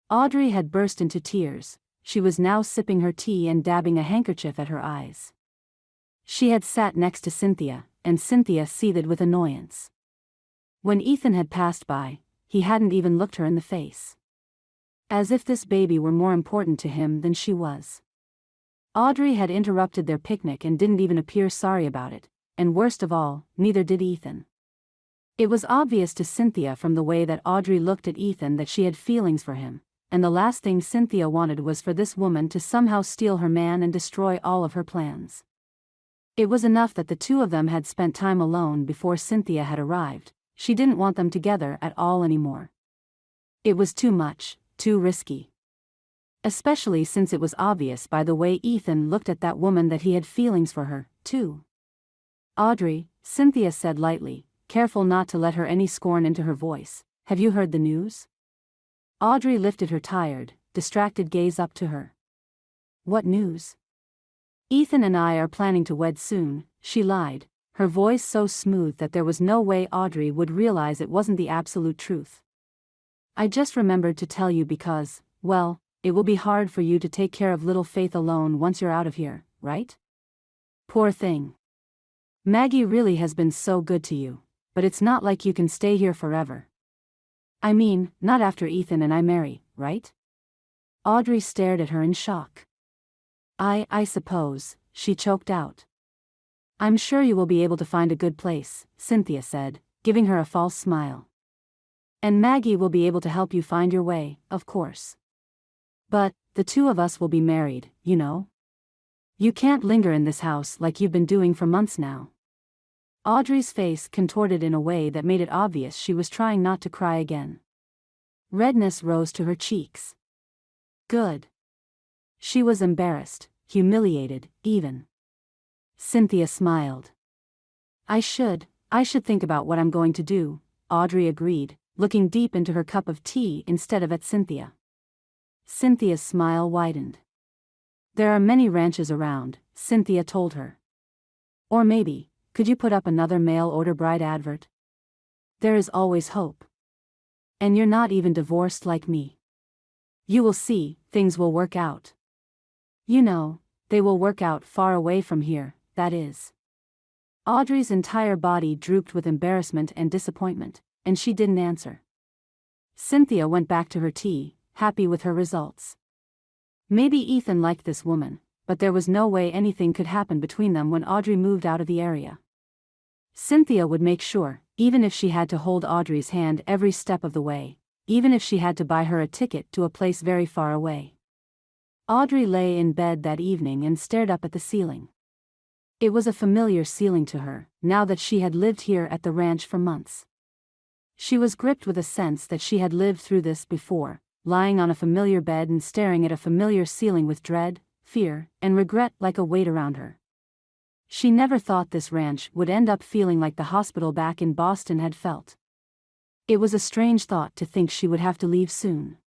Speaker 1: Audrey had burst into tears. She was now sipping her tea and dabbing a handkerchief at her eyes. She had sat next to Cynthia, and Cynthia seethed with annoyance. When Ethan had passed by, he hadn't even looked her in the face. As if this baby were more important to him than she was. Audrey had interrupted their picnic and didn't even appear sorry about it, and worst of all, neither did Ethan. It was obvious to Cynthia from the way that Audrey looked at Ethan that she had feelings for him, and the last thing Cynthia wanted was for this woman to somehow steal her man and destroy all of her plans. It was enough that the two of them had spent time alone before Cynthia had arrived. She didn't want them together at all anymore. It was too much, too risky. Especially since it was obvious by the way Ethan looked at that woman that he had feelings for her, too. "Audrey," Cynthia said lightly, careful not to let her any scorn into her voice, "have you heard the news?" Audrey lifted her tired, distracted gaze up to her. "What news?" "Ethan and I are planning to wed soon," she lied, her voice so smooth that there was no way Audrey would realize it wasn't the absolute truth. "I just remembered to tell you because, well, it will be hard for you to take care of little Faith alone once you're out of here, right? Poor thing. Maggie really has been so good to you, but it's not like you can stay here forever. I mean, not after Ethan and I marry, right?" Audrey stared at her in shock. I suppose," she choked out. "I'm sure you will be able to find a good place," Cynthia said, giving her a false smile. "And Maggie will be able to help you find your way, of course. But, the two of us will be married, you know. You can't linger in this house like you've been doing for months now." Audrey's face contorted in a way that made it obvious she was trying not to cry again. Redness rose to her cheeks. Good. She was embarrassed, humiliated, even. Cynthia smiled. I should think about what I'm going to do," Audrey agreed, looking deep into her cup of tea instead of at Cynthia. Cynthia's smile widened. "There are many ranches around," Cynthia told her. "Or maybe, could you put up another mail order bride advert? There is always hope. And you're not even divorced like me. You will see, things will work out. You know, they will work out far away from here, that is." Audrey's entire body drooped with embarrassment and disappointment, and she didn't answer. Cynthia went back to her tea, happy with her results. Maybe Ethan liked this woman, but there was no way anything could happen between them when Audrey moved out of the area. Cynthia would make sure, even if she had to hold Audrey's hand every step of the way, even if she had to buy her a ticket to a place very far away. Audrey lay in bed that evening and stared up at the ceiling. It was a familiar ceiling to her, now that she had lived here at the ranch for months. She was gripped with a sense that she had lived through this before, lying on a familiar bed and staring at a familiar ceiling with dread, fear, and regret like a weight around her. She never thought this ranch would end up feeling like the hospital back in Boston had felt. It was a strange thought to think she would have to leave soon.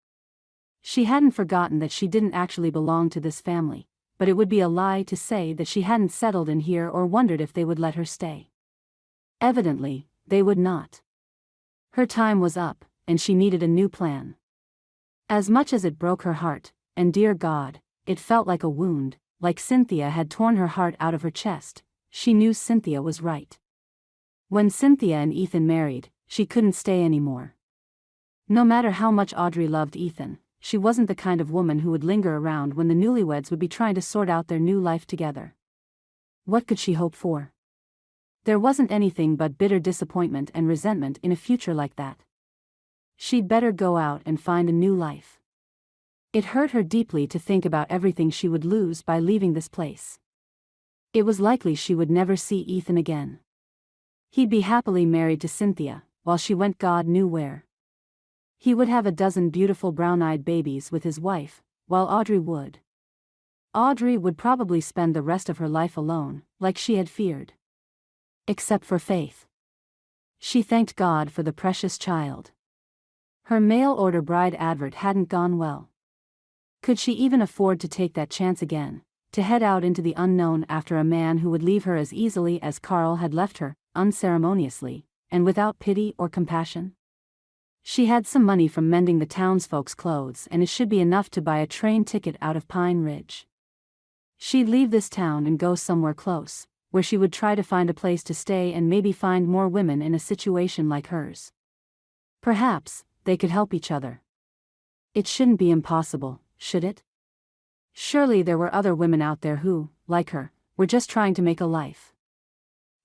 Speaker 1: She hadn't forgotten that she didn't actually belong to this family, but it would be a lie to say that she hadn't settled in here or wondered if they would let her stay. Evidently, they would not. Her time was up, and she needed a new plan. As much as it broke her heart, and dear God, it felt like a wound, like Cynthia had torn her heart out of her chest, she knew Cynthia was right. When Cynthia and Ethan married, she couldn't stay anymore. No matter how much Audrey loved Ethan, she wasn't the kind of woman who would linger around when the newlyweds would be trying to sort out their new life together. What could she hope for? There wasn't anything but bitter disappointment and resentment in a future like that. She'd better go out and find a new life. It hurt her deeply to think about everything she would lose by leaving this place. It was likely she would never see Ethan again. He'd be happily married to Cynthia, while she went God knew where. He would have a dozen beautiful brown-eyed babies with his wife, while Audrey would. Audrey would probably spend the rest of her life alone, like she had feared. Except for Faith. She thanked God for the precious child. Her mail-order bride advert hadn't gone well. Could she even afford to take that chance again, to head out into the unknown after a man who would leave her as easily as Carl had left her, unceremoniously, and without pity or compassion? She had some money from mending the townsfolk's clothes, and it should be enough to buy a train ticket out of Pine Ridge. She'd leave this town and go somewhere close, where she would try to find a place to stay and maybe find more women in a situation like hers. Perhaps they could help each other. It shouldn't be impossible, should it? Surely there were other women out there who, like her, were just trying to make a life.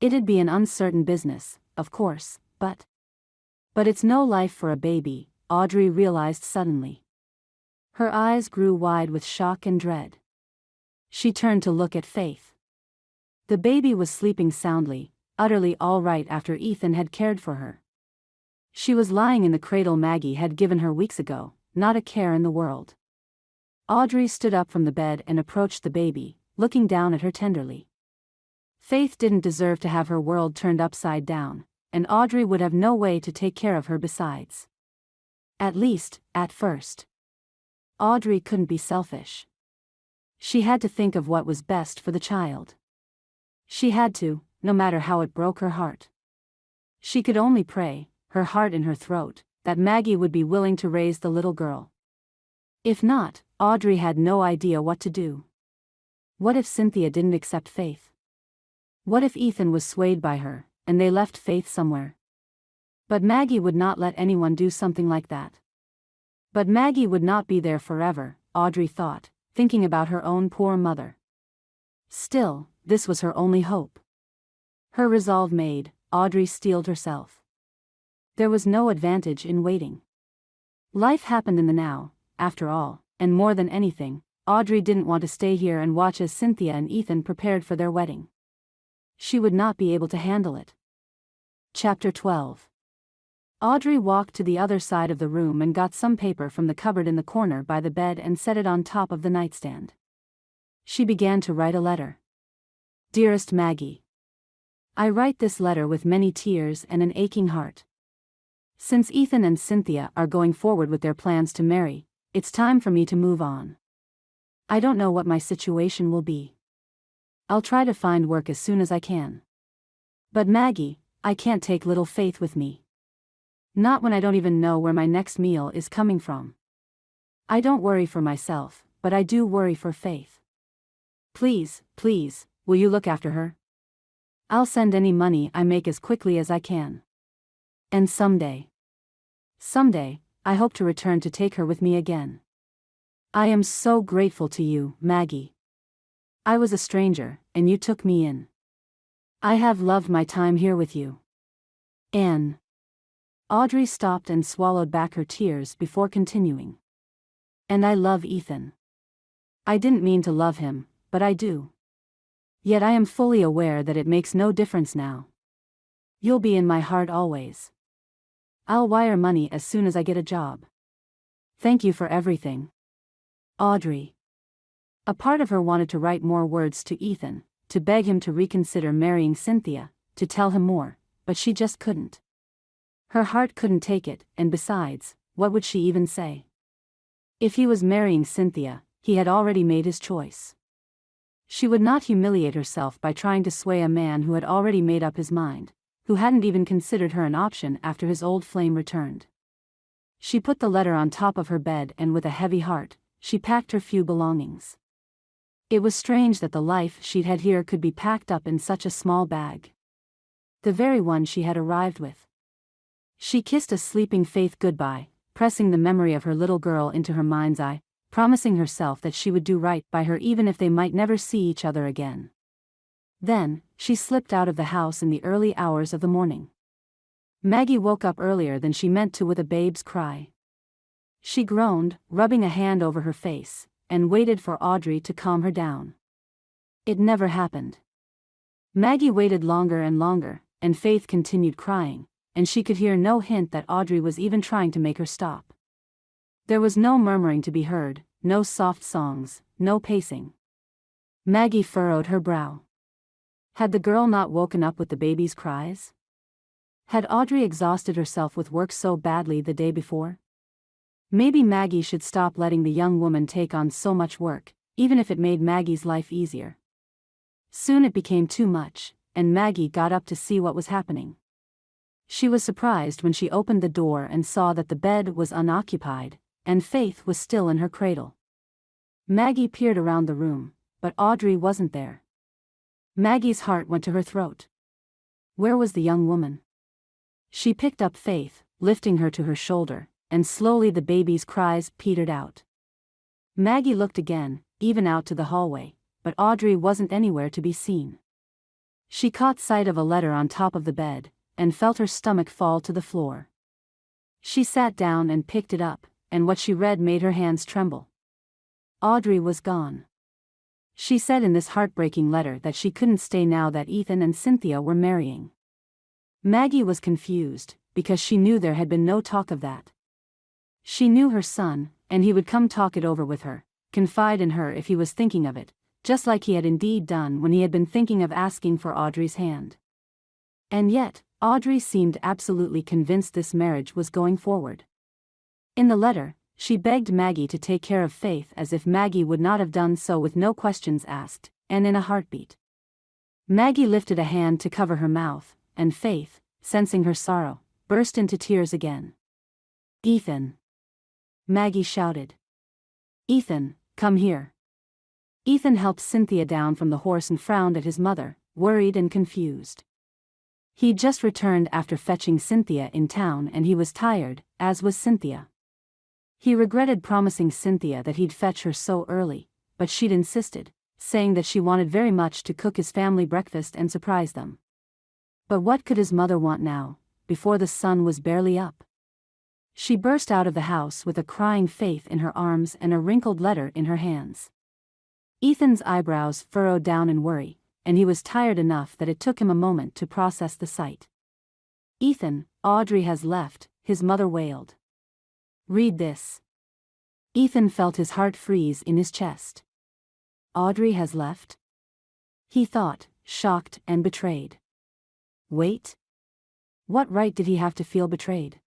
Speaker 1: It'd be an uncertain business, of course, but it's no life for a baby, Audrey realized suddenly. Her eyes grew wide with shock and dread. She turned to look at Faith. The baby was sleeping soundly, utterly all right after Ethan had cared for her. She was lying in the cradle Maggie had given her weeks ago, not a care in the world. Audrey stood up from the bed and approached the baby, looking down at her tenderly. Faith didn't deserve to have her world turned upside down, and Audrey would have no way to take care of her besides. At least, at first. Audrey couldn't be selfish. She had to think of what was best for the child. She had to, no matter how it broke her heart. She could only pray, her heart in her throat, that Maggie would be willing to raise the little girl. If not, Audrey had no idea what to do. What if Cynthia didn't accept Faith? What if Ethan was swayed by her, and they left Faith somewhere? But Maggie would not let anyone do something like that. But Maggie would not be there forever, Audrey thought, thinking about her own poor mother. Still, this was her only hope. Her resolve made, Audrey steeled herself. There was no advantage in waiting. Life happened in the now, after all, and more than anything, Audrey didn't want to stay here and watch as Cynthia and Ethan prepared for their wedding. She would not be able to handle it. Chapter 12. Audrey walked to the other side of the room and got some paper from the cupboard in the corner by the bed and set it on top of the nightstand. She began to write a letter. Dearest Maggie. I write this letter with many tears and an aching heart. Since Ethan and Cynthia are going forward with their plans to marry, it's time for me to move on. I don't know what my situation will be. I'll try to find work as soon as I can. But Maggie, I can't take little Faith with me. Not when I don't even know where my next meal is coming from. I don't worry for myself, but I do worry for Faith. Please, please, will you look after her? I'll send any money I make as quickly as I can. And someday, I hope to return to take her with me again. I am so grateful to you, Maggie. I was a stranger, and you took me in. I have loved my time here with you. Anne. Audrey stopped and swallowed back her tears before continuing. And I love Ethan. I didn't mean to love him, but I do. Yet I am fully aware that it makes no difference now. You'll be in my heart always. I'll wire money as soon as I get a job. Thank you for everything. Audrey. A part of her wanted to write more words to Ethan, to beg him to reconsider marrying Cynthia, to tell him more, but she just couldn't. Her heart couldn't take it, and besides, what would she even say? If he was marrying Cynthia, he had already made his choice. She would not humiliate herself by trying to sway a man who had already made up his mind, who hadn't even considered her an option after his old flame returned. She put the letter on top of her bed and with a heavy heart, she packed her few belongings. It was strange that the life she'd had here could be packed up in such a small bag. The very one she had arrived with. She kissed a sleeping Faith goodbye, pressing the memory of her little girl into her mind's eye, promising herself that she would do right by her even if they might never see each other again. Then, she slipped out of the house in the early hours of the morning. Maggie woke up earlier than she meant to with a babe's cry. She groaned, rubbing a hand over her face, and waited for Audrey to calm her down. It never happened. Maggie waited longer and longer, and Faith continued crying, and she could hear no hint that Audrey was even trying to make her stop. There was no murmuring to be heard, no soft songs, no pacing. Maggie furrowed her brow. Had the girl not woken up with the baby's cries? Had Audrey exhausted herself with work so badly the day before? Maybe Maggie should stop letting the young woman take on so much work, even if it made Maggie's life easier. Soon it became too much, and Maggie got up to see what was happening. She was surprised when she opened the door and saw that the bed was unoccupied, and Faith was still in her cradle. Maggie peered around the room, but Audrey wasn't there. Maggie's heart went to her throat. Where was the young woman? She picked up Faith, lifting her to her shoulder, and slowly the baby's cries petered out. Maggie looked again, even out to the hallway, but Audrey wasn't anywhere to be seen. She caught sight of a letter on top of the bed, and felt her stomach fall to the floor. She sat down and picked it up, and what she read made her hands tremble. Audrey was gone. She said in this heartbreaking letter that she couldn't stay now that Ethan and Cynthia were marrying. Maggie was confused, because she knew there had been no talk of that. She knew her son, and he would come talk it over with her, confide in her if he was thinking of it, just like he had indeed done when he had been thinking of asking for Audrey's hand. And yet, Audrey seemed absolutely convinced this marriage was going forward. In the letter, she begged Maggie to take care of Faith as if Maggie would not have done so with no questions asked, and in a heartbeat. Maggie lifted a hand to cover her mouth, and Faith, sensing her sorrow, burst into tears again. "Ethan!" Maggie shouted. "Ethan, come here." Ethan helped Cynthia down from the horse and frowned at his mother, worried and confused. He'd just returned after fetching Cynthia in town and he was tired, as was Cynthia. He regretted promising Cynthia that he'd fetch her so early, but she'd insisted, saying that she wanted very much to cook his family breakfast and surprise them. But what could his mother want now, before the sun was barely up? She burst out of the house with a crying Faith in her arms and a wrinkled letter in her hands. Ethan's eyebrows furrowed down in worry, and he was tired enough that it took him a moment to process the sight. "Ethan, Audrey has left," his mother wailed. "Read this." Ethan felt his heart freeze in his chest. Audrey has left? He thought, shocked and betrayed. Wait? What right did he have to feel betrayed?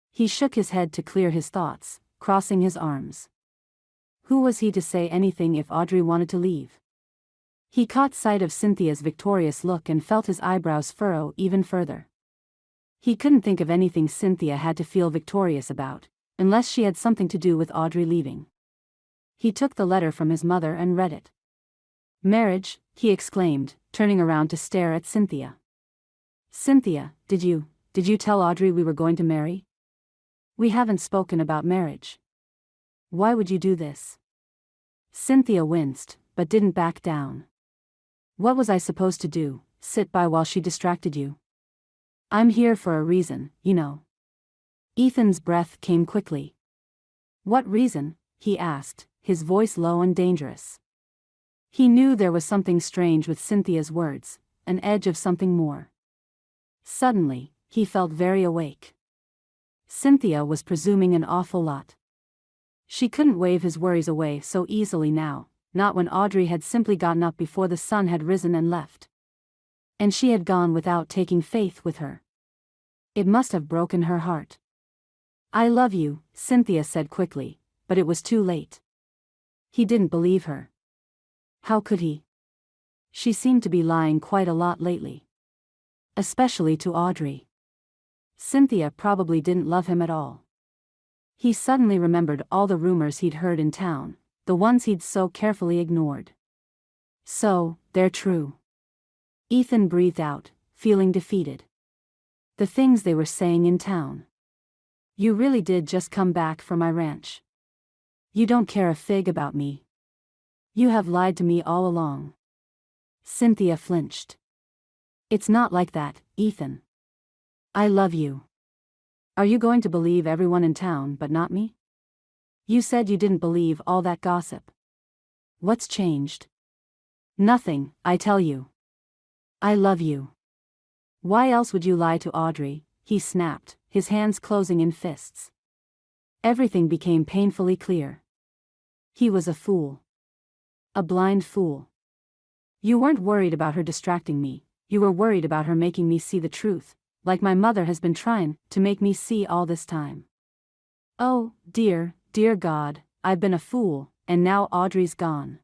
Speaker 1: He shook his head to clear his thoughts, crossing his arms. Who was he to say anything if Audrey wanted to leave? He caught sight of Cynthia's victorious look and felt his eyebrows furrow even further. He couldn't think of anything Cynthia had to feel victorious about, unless she had something to do with Audrey leaving. He took the letter from his mother and read it. "Marriage," he exclaimed, turning around to stare at Cynthia. "Cynthia, did you tell Audrey we were going to marry? We haven't spoken about marriage. Why would you do this?" Cynthia winced, but didn't back down. "What was I supposed to do, sit by while she distracted you? I'm here for a reason, you know." Ethan's breath came quickly. "What reason?" he asked, his voice low and dangerous. He knew there was something strange with Cynthia's words, an edge of something more. Suddenly, he felt very awake. Cynthia was presuming an awful lot. She couldn't wave his worries away so easily now, not when Audrey had simply gotten up before the sun had risen and left. And she had gone without taking Faith with her. It must have broken her heart. "I love you," Cynthia said quickly, but it was too late. He didn't believe her. How could he? She seemed to be lying quite a lot lately. Especially to Audrey. Cynthia probably didn't love him at all. He suddenly remembered all the rumors he'd heard in town, the ones he'd so carefully ignored. So, they're true. Ethan breathed out, feeling defeated. The things they were saying in town. "You really did just come back from my ranch. You don't care a fig about me. You have lied to me all along." Cynthia flinched. "It's not like that, Ethan. I love you. Are you going to believe everyone in town but not me? You said you didn't believe all that gossip. What's changed?" "Nothing, I tell you. I love you." "Why else would you lie to Audrey?" he snapped, his hands closing in fists. Everything became painfully clear. He was a fool. A blind fool. "You weren't worried about her distracting me, you were worried about her making me see the truth, like my mother has been trying to make me see all this time. Oh, dear, dear God, I've been a fool, and now Audrey's gone."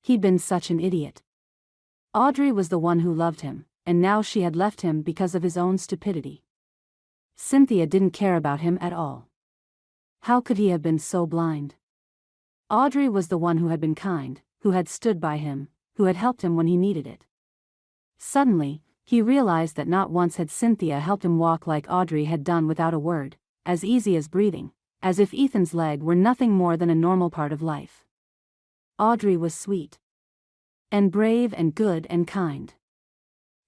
Speaker 1: He'd been such an idiot. Audrey was the one who loved him, and now she had left him because of his own stupidity. Cynthia didn't care about him at all. How could he have been so blind? Audrey was the one who had been kind, who had stood by him, who had helped him when he needed it. Suddenly, he realized that not once had Cynthia helped him walk like Audrey had done without a word, as easy as breathing, as if Ethan's leg were nothing more than a normal part of life. Audrey was sweet. And brave and good and kind.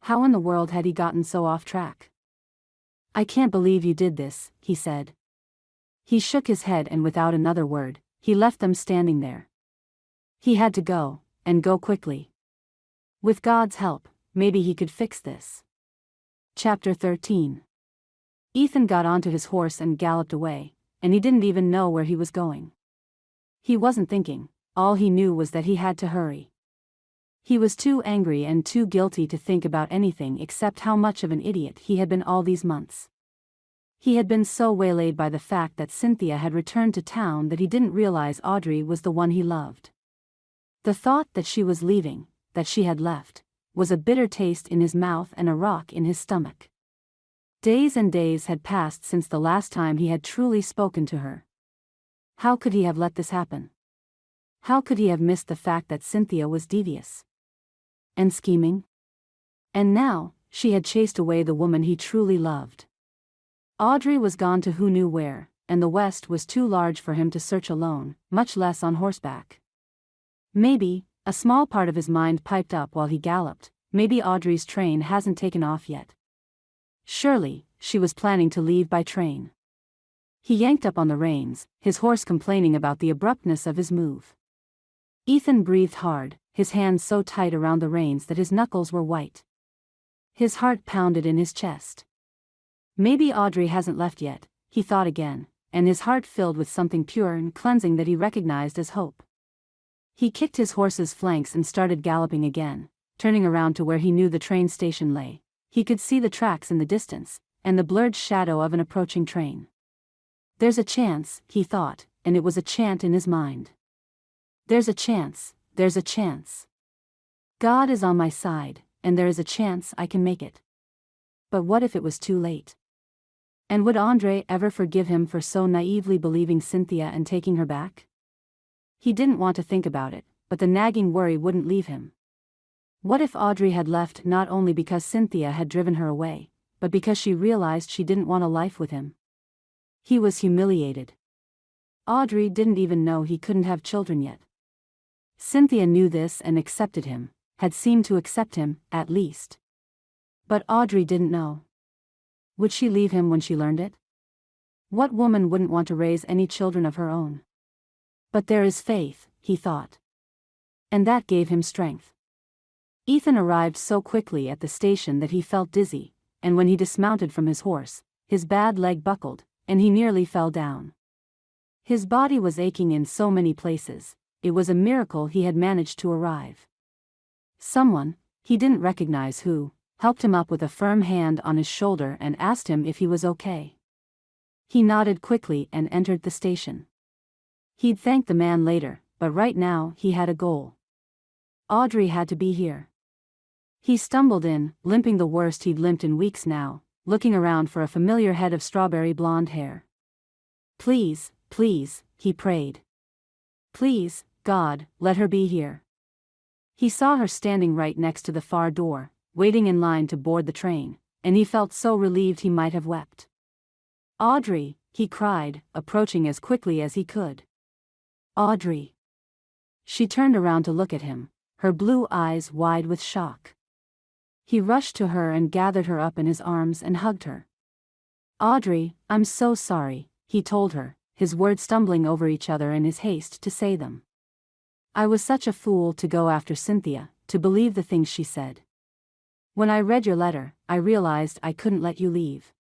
Speaker 1: How in the world had he gotten so off track? "I can't believe you did this," he said. He shook his head and without another word, he left them standing there. He had to go, and go quickly. With God's help, maybe he could fix this. Chapter 13. Ethan got onto his horse and galloped away, and he didn't even know where he was going. He wasn't thinking, all he knew was that he had to hurry. He was too angry and too guilty to think about anything except how much of an idiot he had been all these months. He had been so waylaid by the fact that Cynthia had returned to town that he didn't realize Audrey was the one he loved. The thought that she was leaving, that she had left, was a bitter taste in his mouth and a rock in his stomach. Days and days had passed since the last time he had truly spoken to her. How could he have let this happen? How could he have missed the fact that Cynthia was devious and scheming? And now, she had chased away the woman he truly loved. Audrey was gone to who knew where, and the West was too large for him to search alone, much less on horseback. Maybe, a small part of his mind piped up while he galloped, maybe Audrey's train hasn't taken off yet. Surely, she was planning to leave by train. He yanked up on the reins, his horse complaining about the abruptness of his move. Ethan breathed hard, his hands so tight around the reins that his knuckles were white. His heart pounded in his chest. Maybe Audrey hasn't left yet, he thought again, and his heart filled with something pure and cleansing that he recognized as hope. He kicked his horse's flanks and started galloping again, turning around to where he knew the train station lay. He could see the tracks in the distance, and the blurred shadow of an approaching train. There's a chance, he thought, and it was a chant in his mind. There's a chance, there's a chance. God is on my side, and there is a chance I can make it. But what if it was too late? And would Andre ever forgive him for so naively believing Cynthia and taking her back? He didn't want to think about it, but the nagging worry wouldn't leave him. What if Audrey had left not only because Cynthia had driven her away, but because she realized she didn't want a life with him? He was humiliated. Audrey didn't even know he couldn't have children yet. Cynthia knew this and accepted him, had seemed to accept him, at least. But Audrey didn't know. Would she leave him when she learned it? What woman wouldn't want to raise any children of her own? But there is faith, he thought. And that gave him strength. Ethan arrived so quickly at the station that he felt dizzy, and when he dismounted from his horse, his bad leg buckled, and he nearly fell down. His body was aching in so many places, it was a miracle he had managed to arrive. Someone, he didn't recognize who, helped him up with a firm hand on his shoulder and asked him if he was okay. He nodded quickly and entered the station. He'd thank the man later, but right now he had a goal. Audrey had to be here. He stumbled in, limping the worst he'd limped in weeks now, looking around for a familiar head of strawberry blonde hair. Please, please, he prayed. Please, God, let her be here. He saw her standing right next to the far door, waiting in line to board the train, and he felt so relieved he might have wept. Audrey, he cried, approaching as quickly as he could. Audrey. She turned around to look at him, her blue eyes wide with shock. He rushed to her and gathered her up in his arms and hugged her. Audrey, I'm so sorry, he told her, his words stumbling over each other in his haste to say them. I was such a fool to go after Cynthia, to believe the things she said. When I read your letter, I realized I couldn't let you leave.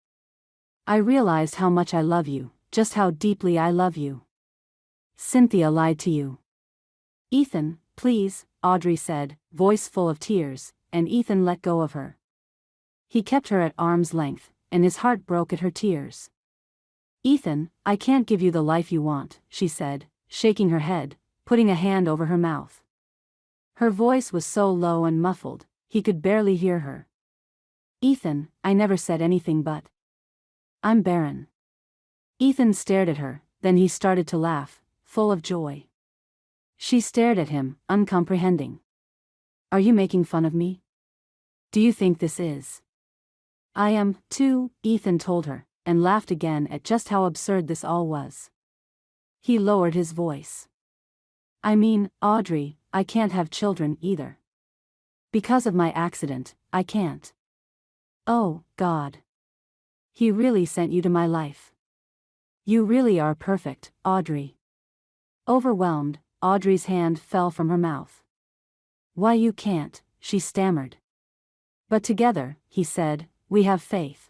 Speaker 1: I realized how much I love you, just how deeply I love you. Cynthia lied to you. Ethan, please, Audrey said, voice full of tears, and Ethan let go of her. He kept her at arm's length, and his heart broke at her tears. Ethan, I can't give you the life you want, she said, shaking her head, putting a hand over her mouth. Her voice was so low and muffled, he could barely hear her. Ethan, I never said anything but. I'm barren. Ethan stared at her, then he started to laugh, full of joy. She stared at him, uncomprehending. Are you making fun of me? Do you think this is? I am, too, Ethan told her, and laughed again at just how absurd this all was. He lowered his voice. I mean, Audrey, I can't have children either. Because of my accident, I can't. Oh, God. He really sent you to my life. You really are perfect, Audrey. Overwhelmed, Audrey's hand fell from her mouth. Why you can't, she stammered. But together, he said, we have faith.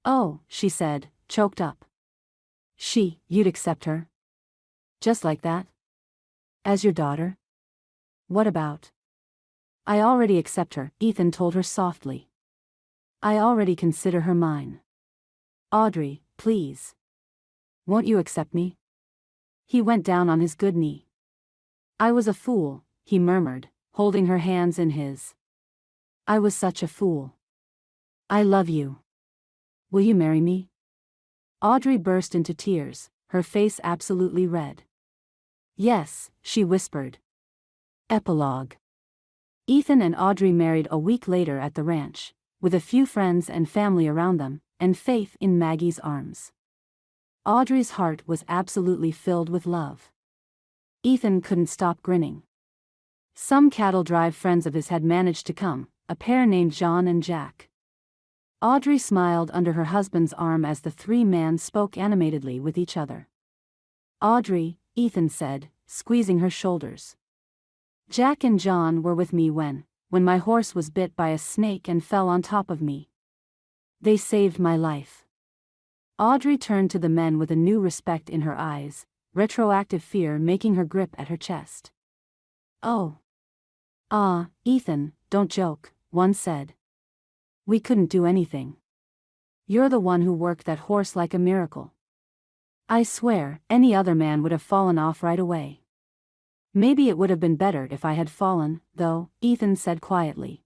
Speaker 1: Oh, she said, choked up. You'd accept her? Just like that? As your daughter? What about? I already accept her, Ethan told her softly. I already consider her mine. Audrey, please. Won't you accept me? He went down on his good knee. I was a fool, he murmured, holding her hands in his. I was such a fool. I love you. Will you marry me? Audrey burst into tears, her face absolutely red. Yes, she whispered. Epilogue. Ethan and Audrey married a week later at the ranch, with a few friends and family around them, and Faith in Maggie's arms. Audrey's heart was absolutely filled with love. Ethan couldn't stop grinning. Some cattle drive friends of his had managed to come, a pair named John and Jack. Audrey smiled under her husband's arm as the three men spoke animatedly with each other. Audrey, Ethan said, squeezing her shoulders. Jack and John were with me when my horse was bit by a snake and fell on top of me. They saved my life. Audrey turned to the men with a new respect in her eyes, retroactive fear making her grip at her chest. Oh. Ethan, don't joke, one said. We couldn't do anything. You're the one who worked that horse like a miracle. I swear, any other man would have fallen off right away. Maybe it would have been better if I had fallen, though, Ethan said quietly.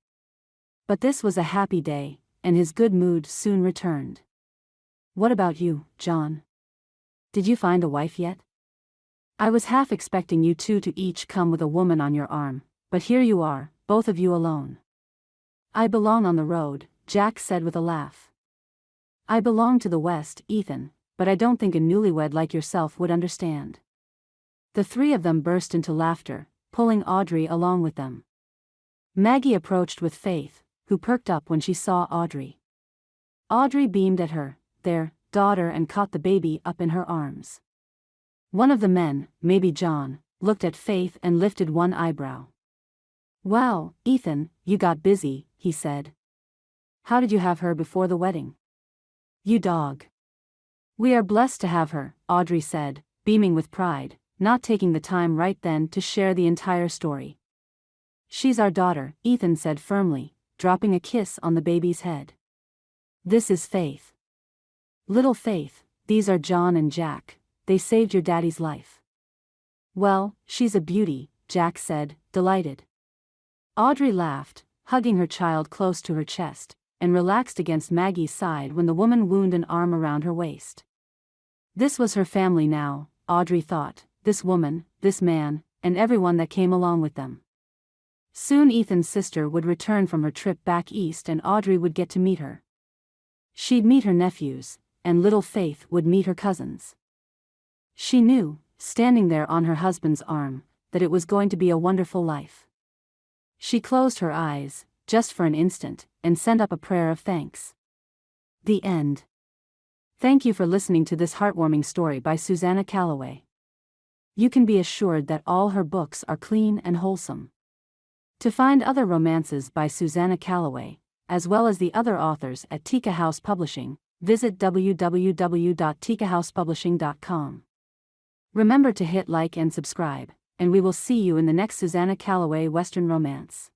Speaker 1: But this was a happy day, and his good mood soon returned. What about you, John? Did you find a wife yet? I was half expecting you two to each come with a woman on your arm, but here you are, both of you alone. I belong on the road, Jack said with a laugh. I belong to the West, Ethan, but I don't think a newlywed like yourself would understand. The three of them burst into laughter, pulling Audrey along with them. Maggie approached with Faith, who perked up when she saw Audrey. Audrey beamed at her, their daughter, and caught the baby up in her arms. One of the men, maybe John, looked at Faith and lifted one eyebrow. Wow, Ethan, you got busy, he said. How did you have her before the wedding? You dog. We are blessed to have her, Audrey said, beaming with pride, not taking the time right then to share the entire story. "She's our daughter," Ethan said firmly, dropping a kiss on the baby's head. "This is Faith. Little Faith, these are John and Jack. They saved your daddy's life." "Well, she's a beauty," Jack said, delighted. Audrey laughed, hugging her child close to her chest, and relaxed against Maggie's side when the woman wound an arm around her waist. This was her family now, Audrey thought, this woman, this man, and everyone that came along with them. Soon Ethan's sister would return from her trip back east and Audrey would get to meet her. She'd meet her nephews, and little Faith would meet her cousins. She knew, standing there on her husband's arm, that it was going to be a wonderful life. She closed her eyes, just for an instant, and sent up a prayer of thanks. The end. Thank you for listening to this heartwarming story by Susanna Calloway. You can be assured that all her books are clean and wholesome. To find other romances by Susanna Calloway, as well as the other authors at Tika House Publishing, visit www.tikahousepublishing.com. Remember to hit like and subscribe, and we will see you in the next Susanna Calloway Western romance.